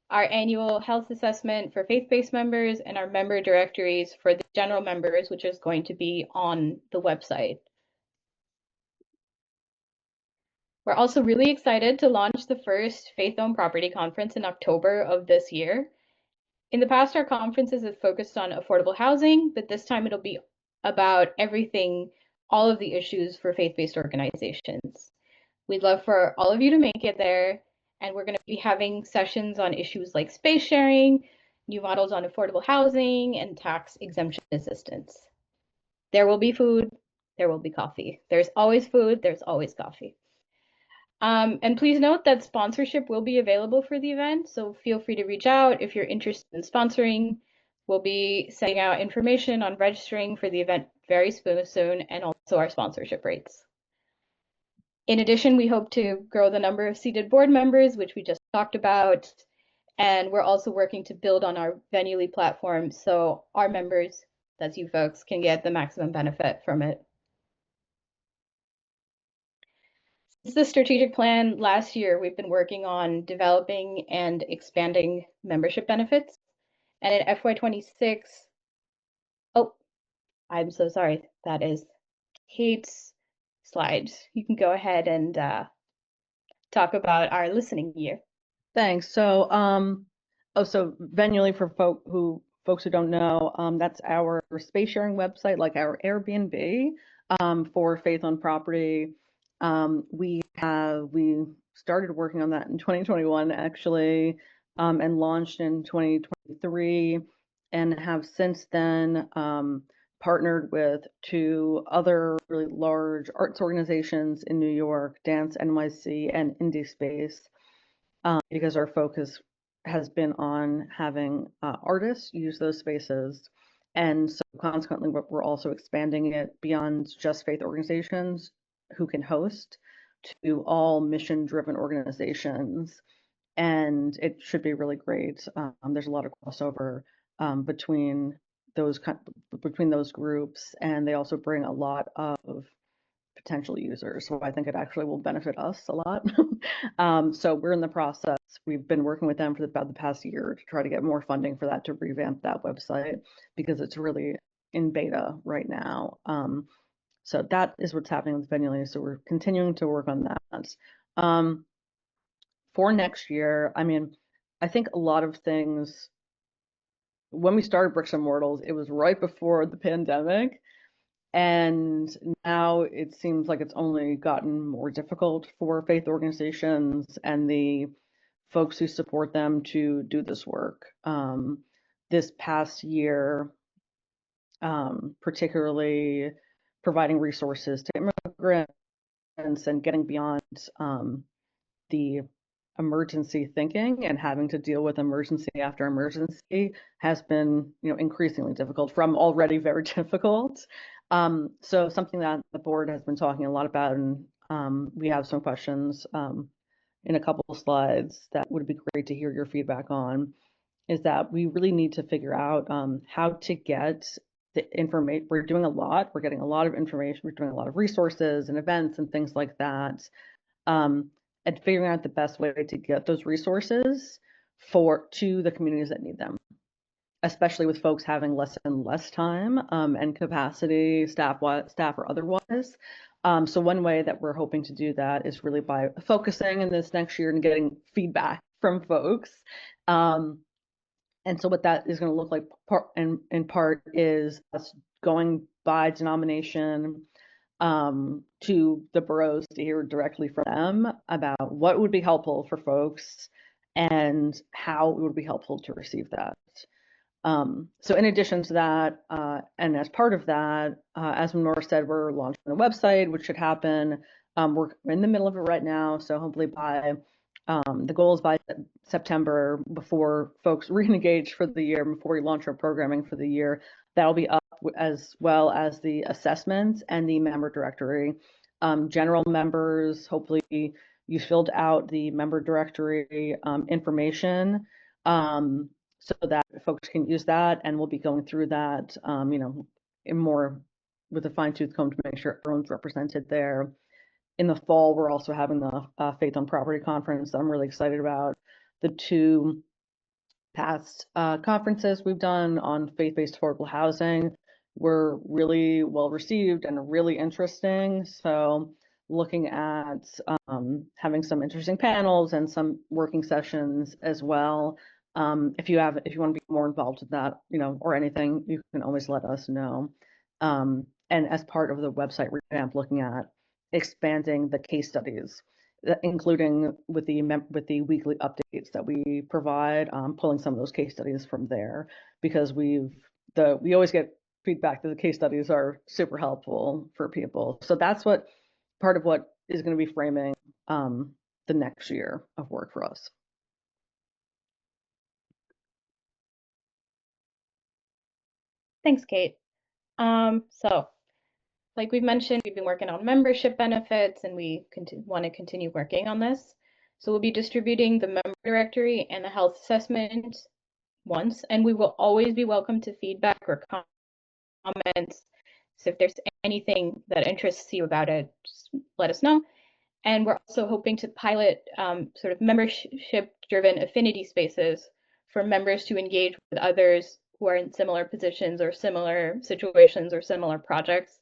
our annual health assessment for faith-based members, and our member directories for the general members, which is going to be on the website. We're also really excited to launch the first Faith-Owned Property Conference in October of this year. In the past, our conferences have focused on affordable housing, but this time it'll be about everything, all of the issues for faith-based organizations. We'd love for all of you to make it there, and we're going to be having sessions on issues like space sharing, new models on affordable housing, and tax exemption assistance. There will be food, there will be coffee. There's always food, there's always coffee. And please note that sponsorship will be available for the event, so feel free to reach out if you're interested in sponsoring. We'll be sending out information on registering for the event very soon, and also our sponsorship rates. In addition, we hope to grow the number of seated board members, which we just talked about, And we're also working to build on our Venuely platform so our members, that's you folks, can get the maximum benefit from it. Since the strategic plan last year, we've been working on developing and expanding membership benefits. And in FY26, oh, I'm so sorry. That is Kate's slide. You can go ahead and talk about our listening year. Thanks. So, so Venuely for folks who don't know, that's our space sharing website, like our Airbnb, for Faith on Property. We started working on that in 2021 actually, and launched in 2023, and have since then partnered with 2 other really large arts organizations in New York, Dance NYC and Indie Space. Because our focus has been on having artists use those spaces. And so consequently, we're also expanding it beyond just faith organizations who can host to all mission-driven organizations. And it should be really great. There's a lot of crossover between those groups, and they also bring a lot of potential users. So I think it actually will benefit us a lot. So we're in the process. We've been working with them for about the past year to try to get more funding for that, to revamp that website, because it's really in beta right now. So that is what's happening with Venuely. So we're continuing to work on that. For next year, I mean, I think a lot of things, when we started Bricks and Mortals, it was right before the pandemic. And now it seems like it's only gotten more difficult for faith organizations and the folks who support them to do this work. This past year, particularly providing resources to immigrants and getting beyond the emergency thinking and having to deal with emergency after emergency has been, increasingly difficult from already very difficult. So something that the board has been talking a lot about, and we have some questions in a couple of slides that would be great to hear your feedback on, is that we really need to figure out how to get the information. We're doing a lot. We're getting a lot of information. We're doing a lot of resources and events and things like that. And figuring out the best way to get those resources to the communities that need them, especially with folks having less and less time and capacity, staff or otherwise. So one way that we're hoping to do that is really by focusing in this next year and getting feedback from folks. And so what that is going to look like in part is us going by denomination to the boroughs to hear directly from them about what would be helpful for folks and how it would be helpful to receive that. So in addition to that, and as part of that, as Nora said, we're launching the website, which should happen. We're in the middle of it right now, so hopefully by the goal is by September, before folks re-engage for the year, before we launch our programming for the year, that'll be up, as well as the assessments and the member directory. General members, hopefully you filled out the member directory information, so that folks can use that, and we'll be going through that, in more with a fine-tooth comb to make sure everyone's represented there. In the fall, we're also having the Faith on Property conference that I'm really excited about. The 2 past conferences we've done on faith-based affordable housing were really well received and really interesting. So looking at having some interesting panels and some working sessions as well. If you want to be more involved with that, or anything, you can always let us know. And as part of the website revamp, looking at expanding the case studies, including with the weekly updates that we provide, pulling some of those case studies from there, because we always get feedback that the case studies are super helpful for people. So that's part of what is going to be framing the next year of work for us. Thanks, Kate. So like we've mentioned, we've been working on membership benefits, and we want to continue working on this. So we'll be distributing the member directory and the health assessment once, and we will always be welcome to feedback or comments. So if there's anything that interests you about it, just let us know. And we're also hoping to pilot sort of membership-driven affinity spaces for members to engage with others who are in similar positions or similar situations or similar projects.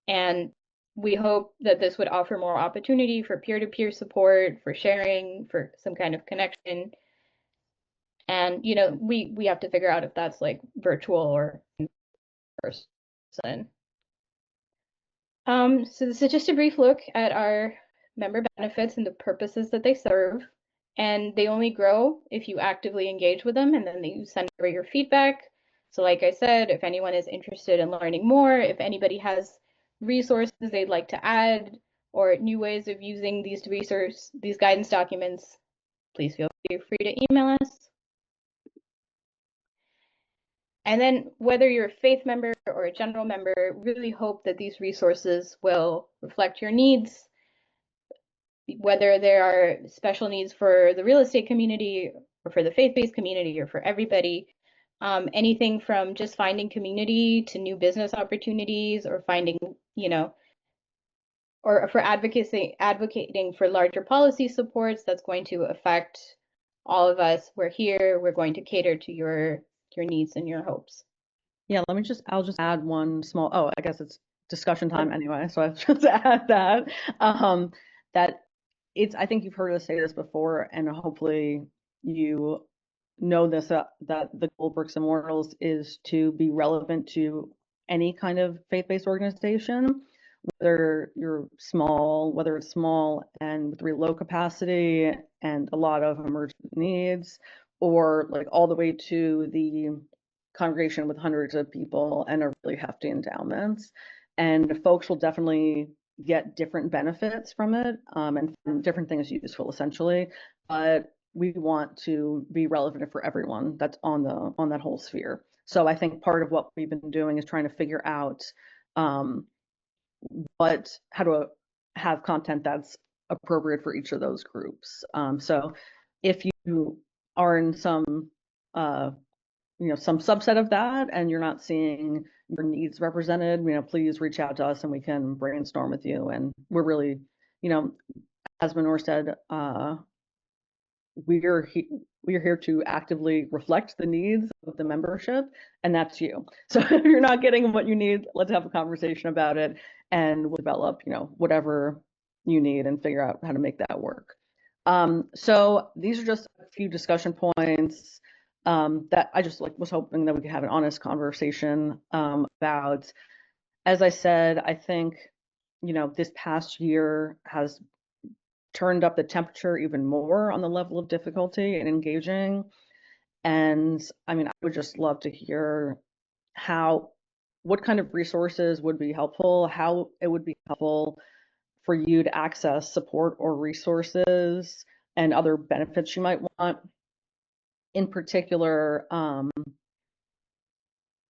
And we hope that this would offer more opportunity for peer-to-peer support, for sharing, for some kind of connection. And, you know, we have to figure out if that's like virtual or in person. So this is just a brief look at our member benefits and the purposes that they serve. And they only grow if you actively engage with them and then you send over your feedback. So like I said, if anyone is interested in learning more, if anybody has resources they'd like to add or new ways of using these guidance documents, please feel free to email us. And then whether you're a faith member or a general member, really hope that these resources will reflect your needs, whether there are special needs for the real estate community or for the faith-based community or for everybody. Anything from just finding community to new business opportunities or finding, you know, or for advocating for larger policy supports that's going to affect all of us. We're here, we're going to cater to your needs and your hopes. Yeah, I'll just add one small, oh, I guess it's discussion time anyway, so I'll just add that, that I think you've heard us say this before, and hopefully you know this, that the goal of Bricks and Mortals is to be relevant to any kind of faith-based organization, whether it's small and with really low capacity and a lot of emergent needs, or like all the way to the congregation with hundreds of people and a really hefty endowments. And folks will definitely get different benefits from it, and different things useful essentially. But we want to be relevant for everyone that's on that whole sphere. So I think part of what we've been doing is trying to figure out how to have content that's appropriate for each of those groups. So if you are in some some subset of that and you're not seeing your needs represented, please reach out to us and we can brainstorm with you. And we're really, as Manor said, we're here to actively reflect the needs of the membership, and that's you. So if you're not getting what you need, let's have a conversation about it, and we'll develop, whatever you need and figure out how to make that work. So these are just a few discussion points that I just was hoping that we could have an honest conversation about. As I said, I think, this past year has turned up the temperature even more on the level of difficulty in engaging. And I mean, I would just love to hear what kind of resources would be helpful, how it would be helpful for you to access support or resources and other benefits you might want. In particular,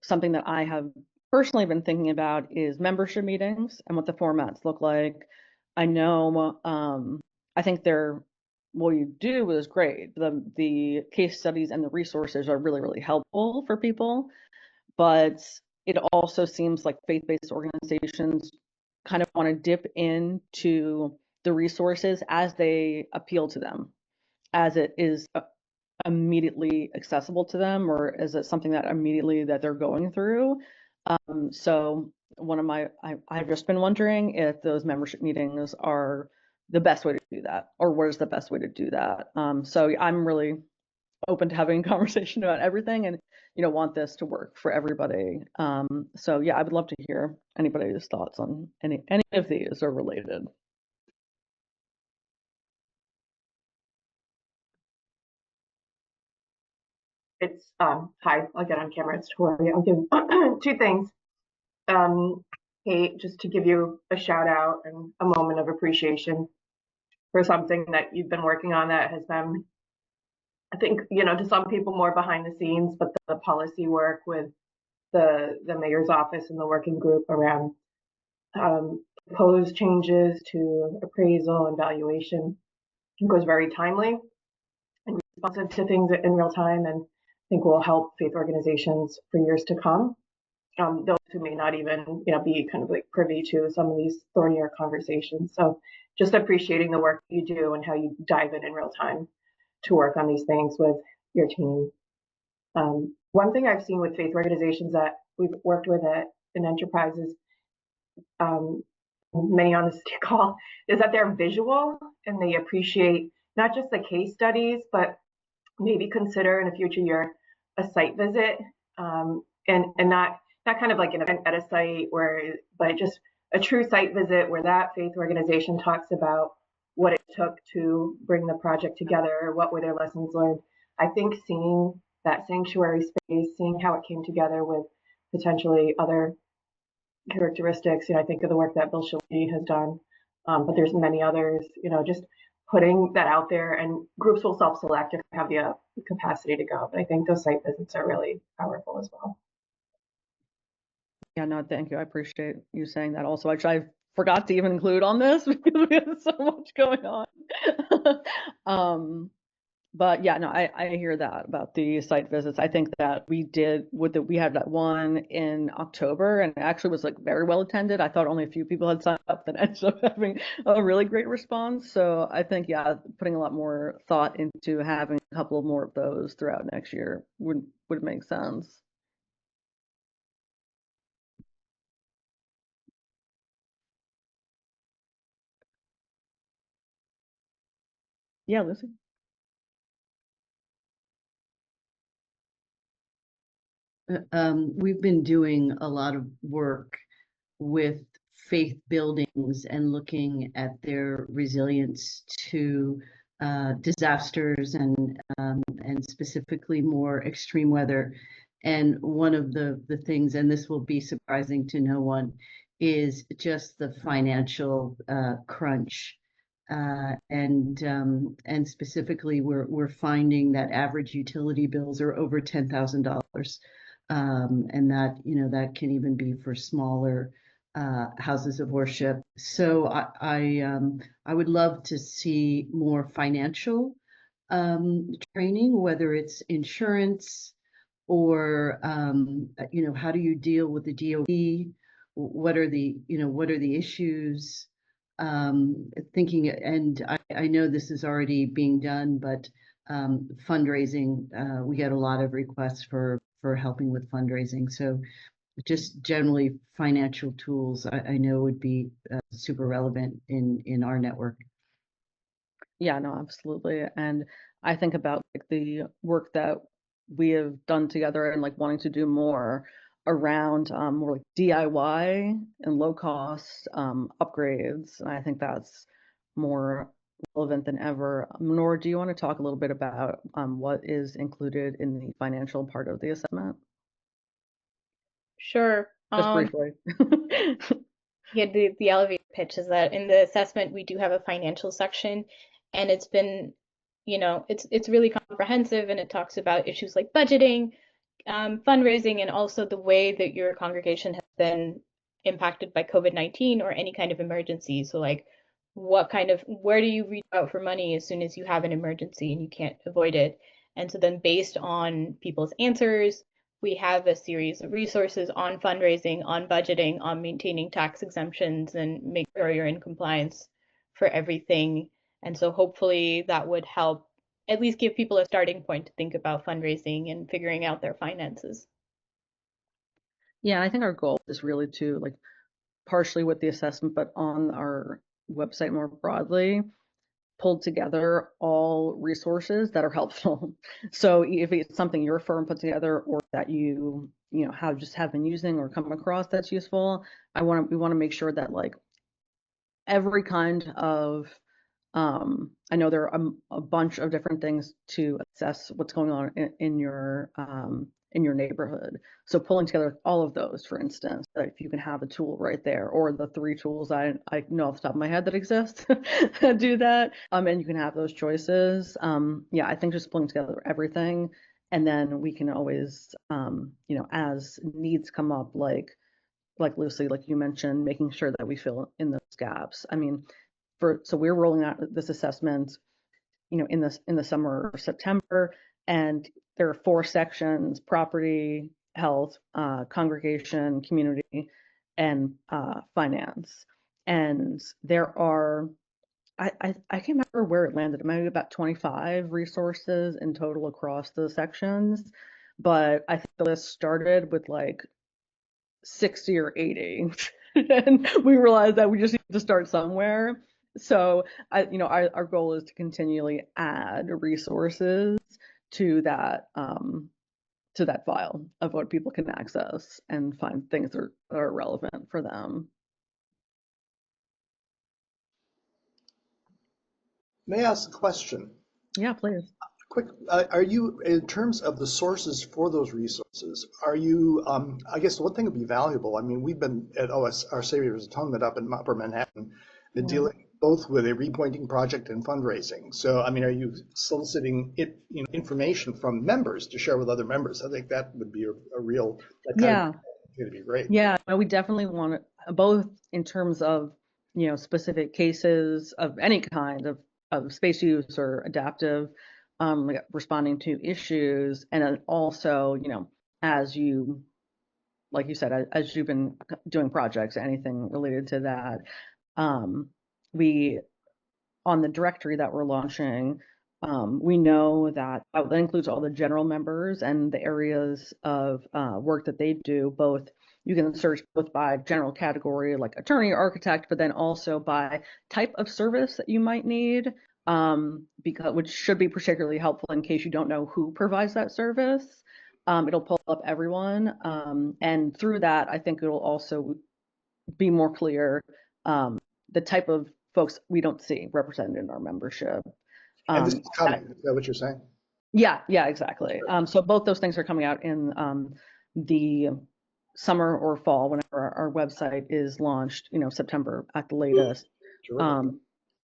something that I have personally been thinking about is membership meetings and what the formats look like. I know, I think what you do is great. The case studies and the resources are really, really helpful for people, but it also seems like faith-based organizations kind of want to dip into the resources as they appeal to them, as it is immediately accessible to them, or is it something that immediately that they're going through. So I've just been wondering if those membership meetings are the best way to do that, or what is the best way to do that. So I'm really open to having a conversation about everything, and want this to work for everybody. So yeah, I would love to hear anybody's thoughts on any of these or related. It's hi, I'll get on camera. It's Tori. I'll give two things. Kate, just to give you a shout out and a moment of appreciation for something that you've been working on that has been, I think, to some people more behind the scenes, but the policy work with the mayor's office and the working group around proposed changes to appraisal and valuation think was very timely and responsive to things in real time, and I think will help faith organizations for years to come. Those who may not even, be kind of like privy to some of these thornier conversations. So just appreciating the work you do and how you dive in real time to work on these things with your team. One thing I've seen with faith organizations that we've worked with in Enterprises, many on this call, is that they're visual and they appreciate not just the case studies, but maybe consider in a future year a site visit, and not kind of like an event at a site but just a true site visit where that faith organization talks about what it took to bring the project together, what were their lessons learned. I think seeing that sanctuary space, seeing how it came together with potentially other characteristics, I think of the work that Bill Shilby has done, but there's many others, just putting that out there, and groups will self-select if they have the capacity to go. But I think those site visits are really powerful as well. Yeah, no, thank you. I appreciate you saying that also, which I forgot to even include on this because we have so much going on. But yeah, no, I hear that about the site visits. I think that we had that one in October, and it actually was like very well attended. I thought only a few people had signed up, that ended up having a really great response. So I think, yeah, putting a lot more thought into having a couple more of those throughout next year would make sense. Yeah, Lucy. We've been doing a lot of work with faith buildings and looking at their resilience to disasters and specifically more extreme weather. And one of the things, and this will be surprising to no one, is just the financial crunch. And specifically, we're finding that average utility bills are over $10,000. And that can even be for smaller houses of worship. So I would love to see more financial training, whether it's insurance or how do you deal with the DOE? What are the issues? Thinking, and I know this is already being done, but fundraising, we get a lot of requests for helping with fundraising. So just generally financial tools, I know would be super relevant in our network. Yeah, no, absolutely. And I think about like the work that we have done together and like wanting to do more around more like DIY and low cost upgrades. And I think that's more relevant than ever. Nora, do you want to talk a little bit about what is included in the financial part of the assessment? Sure. Just briefly. Yeah, the elevator pitch is that in the assessment we do have a financial section, and it's been, it's really comprehensive, and it talks about issues like budgeting, fundraising, and also the way that your congregation has been impacted by COVID-19 or any kind of emergency. So like where do you reach out for money as soon as you have an emergency and you can't avoid it? And so then based on people's answers, we have a series of resources on fundraising, on budgeting, on maintaining tax exemptions, and make sure you're in compliance for everything. And so hopefully that would help at least give people a starting point to think about fundraising and figuring out their finances. Yeah, I think our goal is really to like partially with the assessment, but on our website more broadly, pulled together all resources that are helpful. So if it's something your firm put together or that you have been using or come across that's useful, we want to make sure that like every kind of I know there are a bunch of different things to assess what's going on in your neighborhood. So pulling together all of those, for instance, if you can have a tool right there, or the 3 tools I know off the top of my head that exist that do that, and you can have those choices. Yeah, I think just pulling together everything, and then we can always, as needs come up, like Lucy, like you mentioned, making sure that we fill in those gaps. I mean, so we're rolling out this assessment in the summer or September, and there are 4 sections: property, health, congregation, community, and finance. And there are, I can't remember where it landed. It might be about 25 resources in total across the sections, but I think the list started with like 60 or 80, and we realized that we just need to start somewhere. So our goal is to continually add resources to that file of what people can access and find things that are relevant for them. May I ask a question? Yeah, please. Quick, are you, in terms of the sources for those resources, are you, I guess one thing would be valuable. I mean, we've been at Our Savior's Atonement up in Upper Manhattan, been dealing both with a repointing project and fundraising. So, I mean, are you soliciting information from members to share with other members? I think that would be a real, going to be great. Yeah, we definitely want it, both in terms of, specific cases of any kind of space use or adaptive, like responding to issues, and then also, as you, like you said, as you've been doing projects, anything related to that, we, on the directory that we're launching, we know that that includes all the general members and the areas of work that they do. Both, you can search both by general category like attorney, architect, but then also by type of service that you might need, which should be particularly helpful in case you don't know who provides that service. It'll pull up everyone, and through that, I think it'll also be more clear the type of folks we don't see represented in our membership. And this is coming, is that what you're saying? Yeah, exactly. So both those things are coming out in the summer or fall, whenever our website is launched, September at the latest.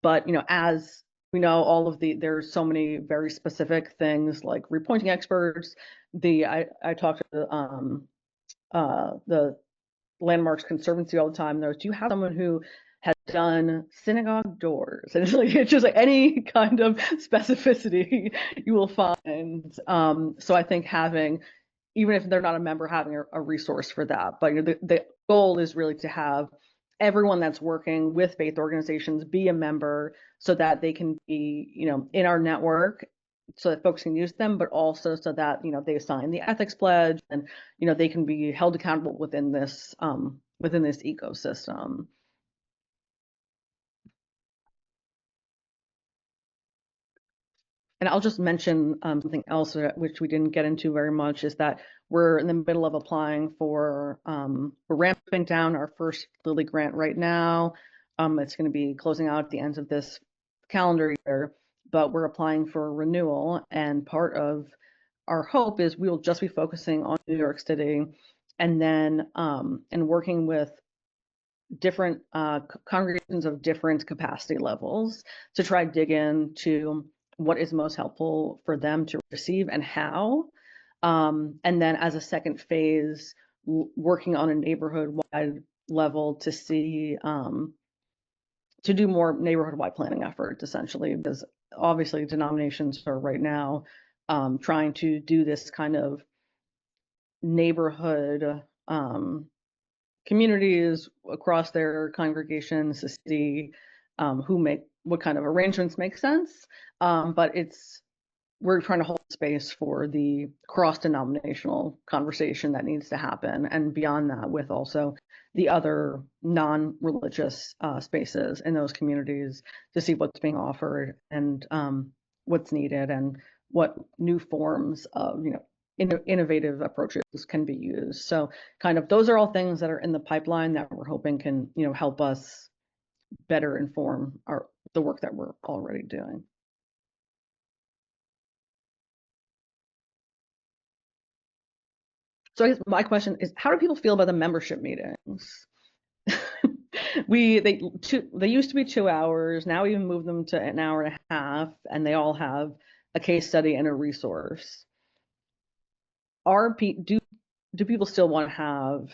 But as we know, there's so many very specific things like repointing experts. I talk to the Landmarks Conservancy all the time. Do you have someone who has done synagogue doors? And it's just like any kind of specificity you will find. So I think having, even if they're not a member, having a resource for that. But the goal is really to have everyone that's working with faith organizations be a member, so that they can be, in our network, so that folks can use them, but also so that, they sign the ethics pledge, and, they can be held accountable within this ecosystem. And I'll just mention something else which we didn't get into very much, is that we're in the middle of applying for, we're ramping down our first Lilly grant right now. It's going to be closing out at the end of this calendar year, but we're applying for renewal, and part of our hope is we will just be focusing on New York City, and then and working with different congregations of different capacity levels to try to dig into what is most helpful for them to receive and how. And then as a second phase, working on a neighborhood-wide level to see, to do more neighborhood-wide planning efforts, essentially, because obviously denominations are right now trying to do this kind of neighborhood communities across their congregations to see what kind of arrangements make sense. But we're trying to hold space for the cross-denominational conversation that needs to happen, and beyond that, with also the other non-religious spaces in those communities, to see what's being offered and what's needed, and what new forms of innovative approaches can be used. So kind of those are all things that are in the pipeline that we're hoping can help us better inform the work that we're already doing. So I guess my question is, how do people feel about the membership meetings? They used to be 2 hours. Now we even moved them to an hour and a half, and they all have a case study and a resource. Do people still want to have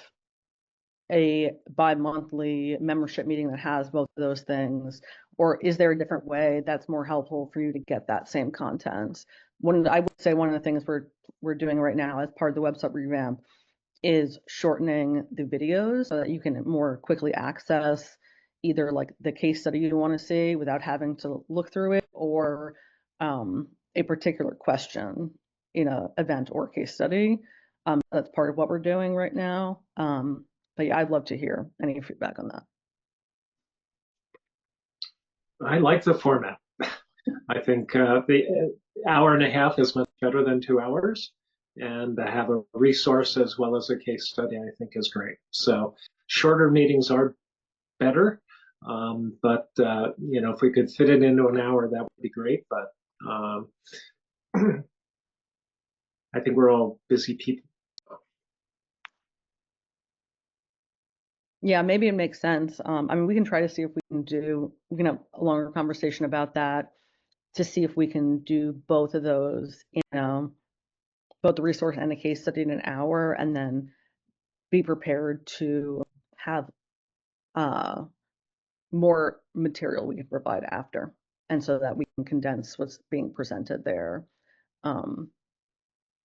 a bi-monthly membership meeting that has both of those things, or is there a different way that's more helpful for you to get that same content? I would say one of the things we're doing right now as part of the website revamp is shortening the videos so that you can more quickly access either like the case study you want to see without having to look through it, or a particular question in an event or case study. That's part of what we're doing right now. But yeah, I'd love to hear any feedback on that. I like the format. I think the hour and a half is much better than 2 hours, and to have a resource as well as a case study, I think, is great. So shorter meetings are better, but you know, if we could fit it into an hour, that would be great. But I think we're all busy people. Yeah, maybe it makes sense. I mean, we can try to see if we can have a longer conversation about that to see if we can do both of those, you know, both the resource and the case study in an hour, and then be prepared to have more material we can provide after, and so that we can condense what's being presented there.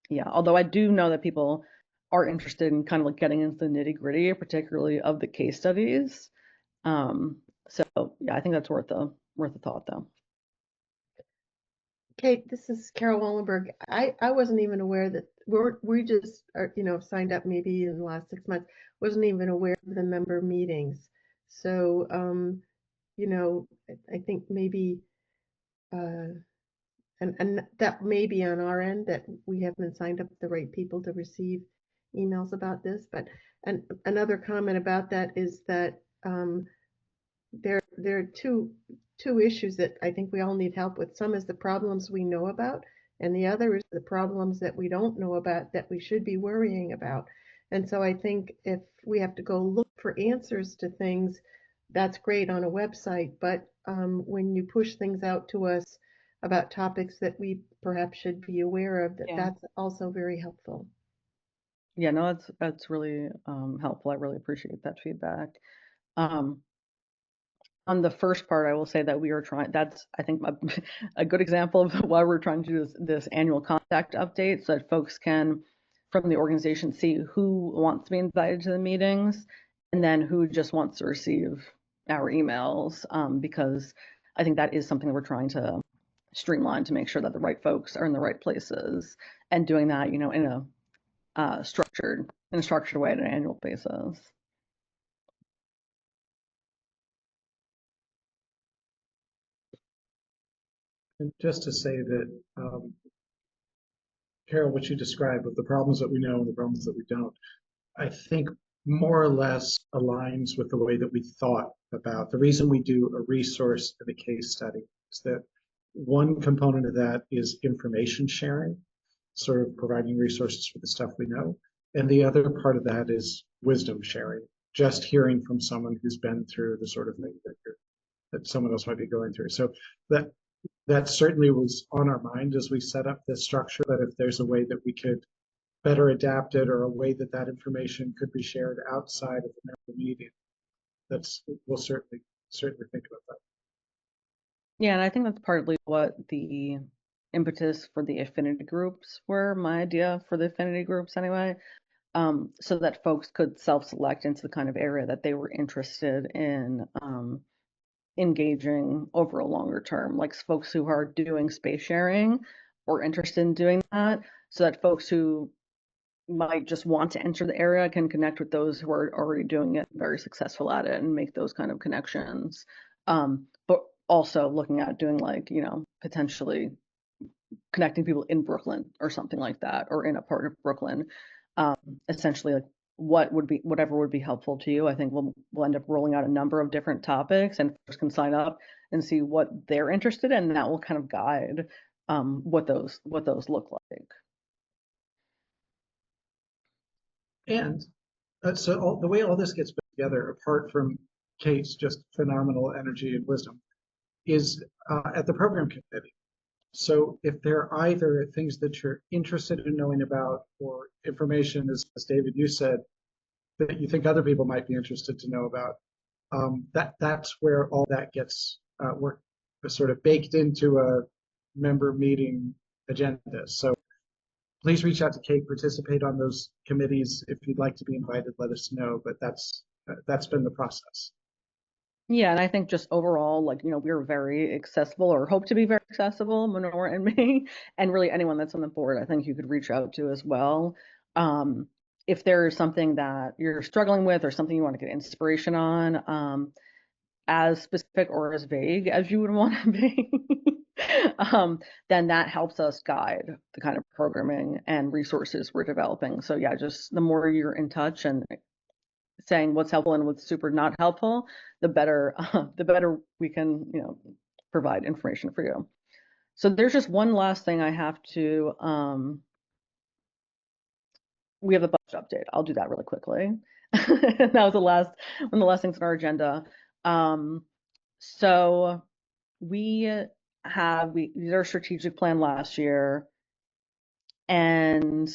Yeah, although I do know that people are interested in kind of like getting into the nitty-gritty, particularly of the case studies. So yeah, I think that's worth a thought though. Kate, this is Carol Wallenberg. I wasn't even aware that we just are, you know, signed up maybe in the last 6 months. Wasn't even aware of the member meetings. So, you know, I think maybe, and that may be on our end that we haven't signed up the right people to receive emails about this. But and another comment about that is that there are two issues that I think we all need help with. Some is the problems we know about, and the other is the problems that we don't know about that we should be worrying about. And so I think if we have to go look for answers to things, that's great on a website, but when you push things out to us about topics that we perhaps should be aware of, that's also very helpful. Yeah, no, that's really helpful. I really appreciate that feedback. On the first part, I will say that we are trying, that's, I think, a good example of why we're trying to do this annual contact update, so that folks can, from the organization, see who wants to be invited to the meetings and then who just wants to receive our emails, because I think that is something we're trying to streamline to make sure that the right folks are in the right places, and doing that, you know, in a structured way on an annual basis. And just to say that, Carol, what you described with the problems that we know and the problems that we don't, I think more or less aligns with the way that we thought about the reason we do a resource and a case study is that one component of that is information sharing, sort of providing resources for the stuff we know. And the other part of that is wisdom sharing, just hearing from someone who's been through the sort of thing that someone else might be going through. So that certainly was on our mind as we set up this structure, that if there's a way that we could better adapt it, or a way that that information could be shared outside of the member meeting, we'll certainly think about that. Yeah, and I think that's partly what the impetus for the affinity groups were, my idea for the affinity groups anyway, so that folks could self-select into the kind of area that they were interested in engaging over a longer term, like folks who are doing space sharing or interested in doing that, so that folks who might just want to enter the area can connect with those who are already doing it, very successful at it, and make those kind of connections. But also looking at doing, like, you know, potentially connecting people in Brooklyn or something like that, or in a part of Brooklyn. Essentially, like, whatever would be helpful to you. I think we'll end up rolling out a number of different topics, and folks can sign up and see what they're interested in, and that will kind of guide what those look like. And so the way all this gets put together, apart from Kate's just phenomenal energy and wisdom, is at the program committee. So if there are either things that you're interested in knowing about, or information, as David, you said, that you think other people might be interested to know about, that's where all that gets were sort of baked into a member meeting agenda. So please reach out to Kate, participate on those committees. If you'd like to be invited, let us know, but that's been the process. Yeah, and I think just overall, like, we're very accessible or hope to be very accessible, Manor and me, and really anyone that's on the board, I think you could reach out to as well. If there's something that you're struggling with or something you want to get inspiration on, as specific or as vague as you would want to be, then that helps us guide the kind of programming and resources we're developing. So yeah, just the more you're in touch and saying what's helpful and what's super not helpful, the better we can, provide information for you. So there's just one last thing I have to, we have a budget update. I'll do that really quickly. That was one of the last things on our agenda. So we did our strategic plan last year, and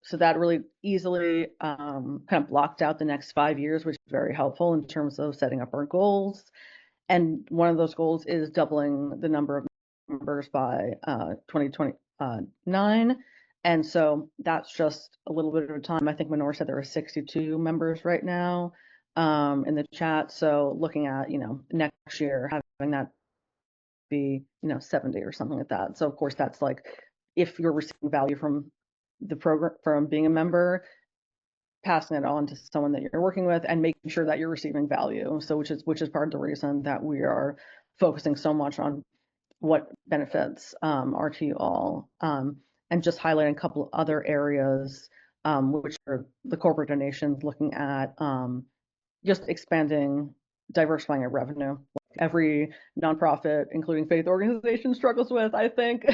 so that really easily kind of blocked out the next 5 years, which is very helpful in terms of setting up our goals. And one of those goals is doubling the number of members by 2029. And so that's just a little bit of time. I think Manor said there are 62 members right now in the chat. So looking at, next year, having that be, 70 or something like that. So of course, that's like, if you're receiving value from the program, from being a member, passing it on to someone that you're working with and making sure that you're receiving value. So which is part of the reason that we are focusing so much on what benefits are to you all, and just highlighting a couple of other areas, which are the corporate donations, looking at just expanding, diversifying our revenue. Every nonprofit, including faith organization, struggles with, I think.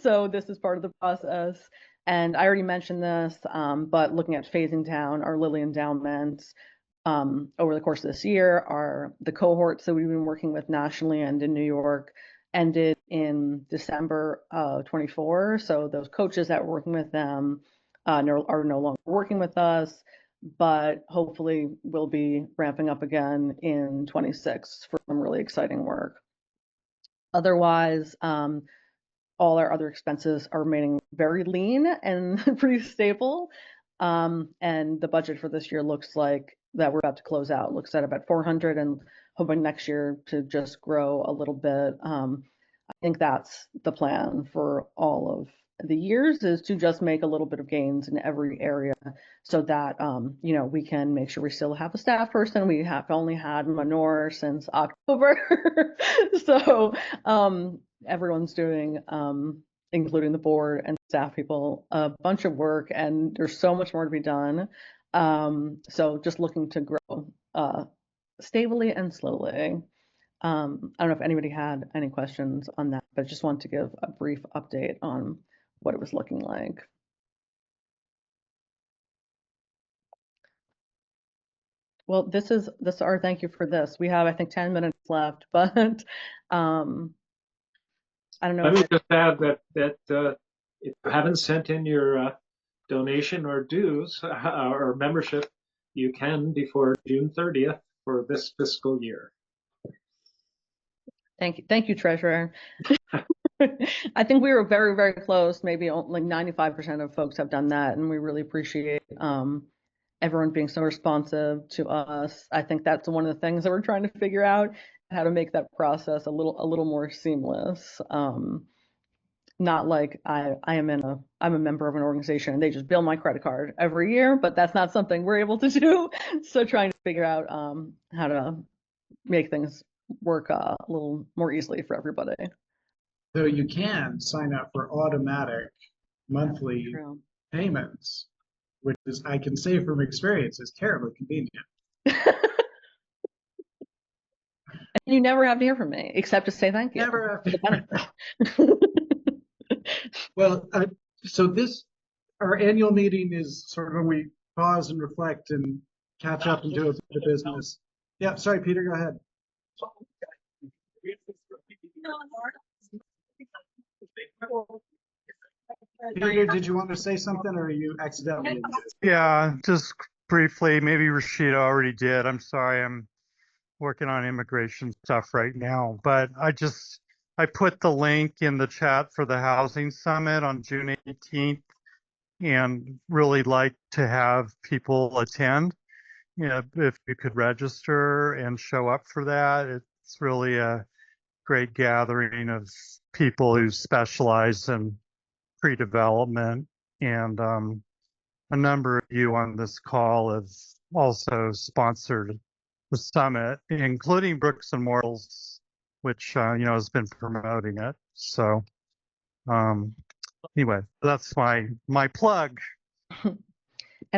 So this is part of the process. And I already mentioned this, but looking at phasing down our Lilly endowments over the course of this year, the cohorts that we've been working with nationally and in New York ended in December of 24. So those coaches that were working with them are no longer working with us, but hopefully we'll be ramping up again in 26 for some really exciting work. Otherwise, all our other expenses are remaining very lean and pretty stable. And the budget for this year looks like that we're about to close out, looks at about 400 and hoping next year to just grow a little bit. I think that's the plan for all of the years, is to just make a little bit of gains in every area so that, we can make sure we still have a staff person. We have only had Manor since October. So everyone's doing, including the board and staff people, a bunch of work, and there's so much more to be done. So just looking to grow stably and slowly. I don't know if anybody had any questions on that, but just wanted to give a brief update on what it was looking like. Well, this is our thank you for this. We have, I think, 10 minutes left, but I don't know. Let me just add that if you haven't sent in your donation or dues or membership, you can before June 30th for this fiscal year. Thank you, Treasurer. I think we were very, very close. Maybe like 95% of folks have done that, and we really appreciate everyone being so responsive to us. I think that's one of the things that we're trying to figure out, how to make that process a little more seamless. Not like I'm a member of an organization and they just bill my credit card every year, but that's not something we're able to do. So trying to figure out how to make things work a little more easily for everybody. Though you can sign up for automatic monthly payments, which is, I can say from experience, is terribly convenient. And you never have to hear from me except to say thank you. Never have to. Well, so our annual meeting is sort of when we pause and reflect and catch up and do a bit of business. Yeah, sorry, Peter, go ahead. Peter, did you want to say something, or are you accidentally? Yeah, just briefly, maybe Rashida already did. I'm sorry, I'm working on immigration stuff right now, but I put the link in the chat for the housing summit on June 18th and really like to have people attend. You know, if you could register and show up for that, it's really a great gathering of people who specialize in pre-development, and a number of you on this call have also sponsored the summit, including Bricks and Mortals, which has been promoting it. So anyway, that's my plug. And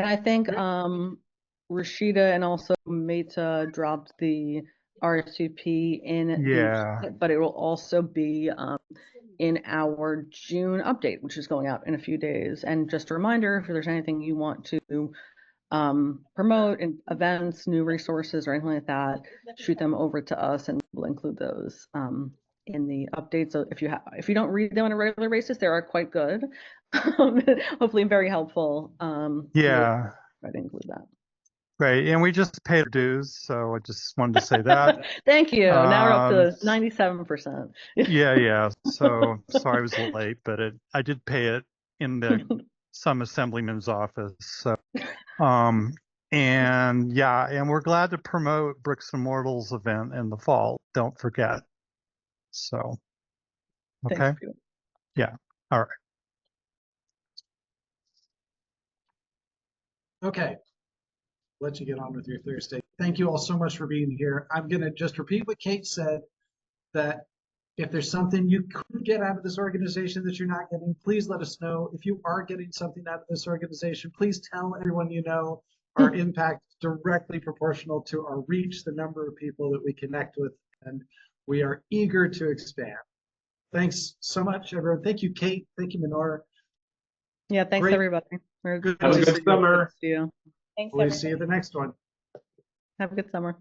I think Rashida and also Meta dropped the RSVP in Yeah. but it will also be in our June update, which is going out in a few days. And just a reminder, if there's anything you want to promote in events, new resources, or anything like that, shoot them over to us and we'll include those in the update. So if you don't read them on a regular basis, they are quite good. Hopefully very helpful. Yeah. Try to include that. Right, and we just paid our dues, so I just wanted to say that. Thank you. Now we're up to 97%. Yeah. So sorry I was late, but I did pay it in some assemblyman's office. So, and we're glad to promote Bricks and Mortals event in the fall. Don't forget. So, okay. Thanks, Peter. Yeah. All right. Okay. Let you get on with your Thursday. Thank you all so much for being here. I'm going to just repeat what Kate said, that if there's something you could get out of this organization that you're not getting, please let us know. If you are getting something out of this organization, please tell everyone you know. Our impact is directly proportional to our reach, the number of people that we connect with, and we are eager to expand. Thanks so much, everyone. Thank you, Kate. Thank you, Menorah. Yeah, thanks, Great. everybody. Good Have a to good see you. summer. Thanks, We'll everyone. see you the next one. Have a good summer.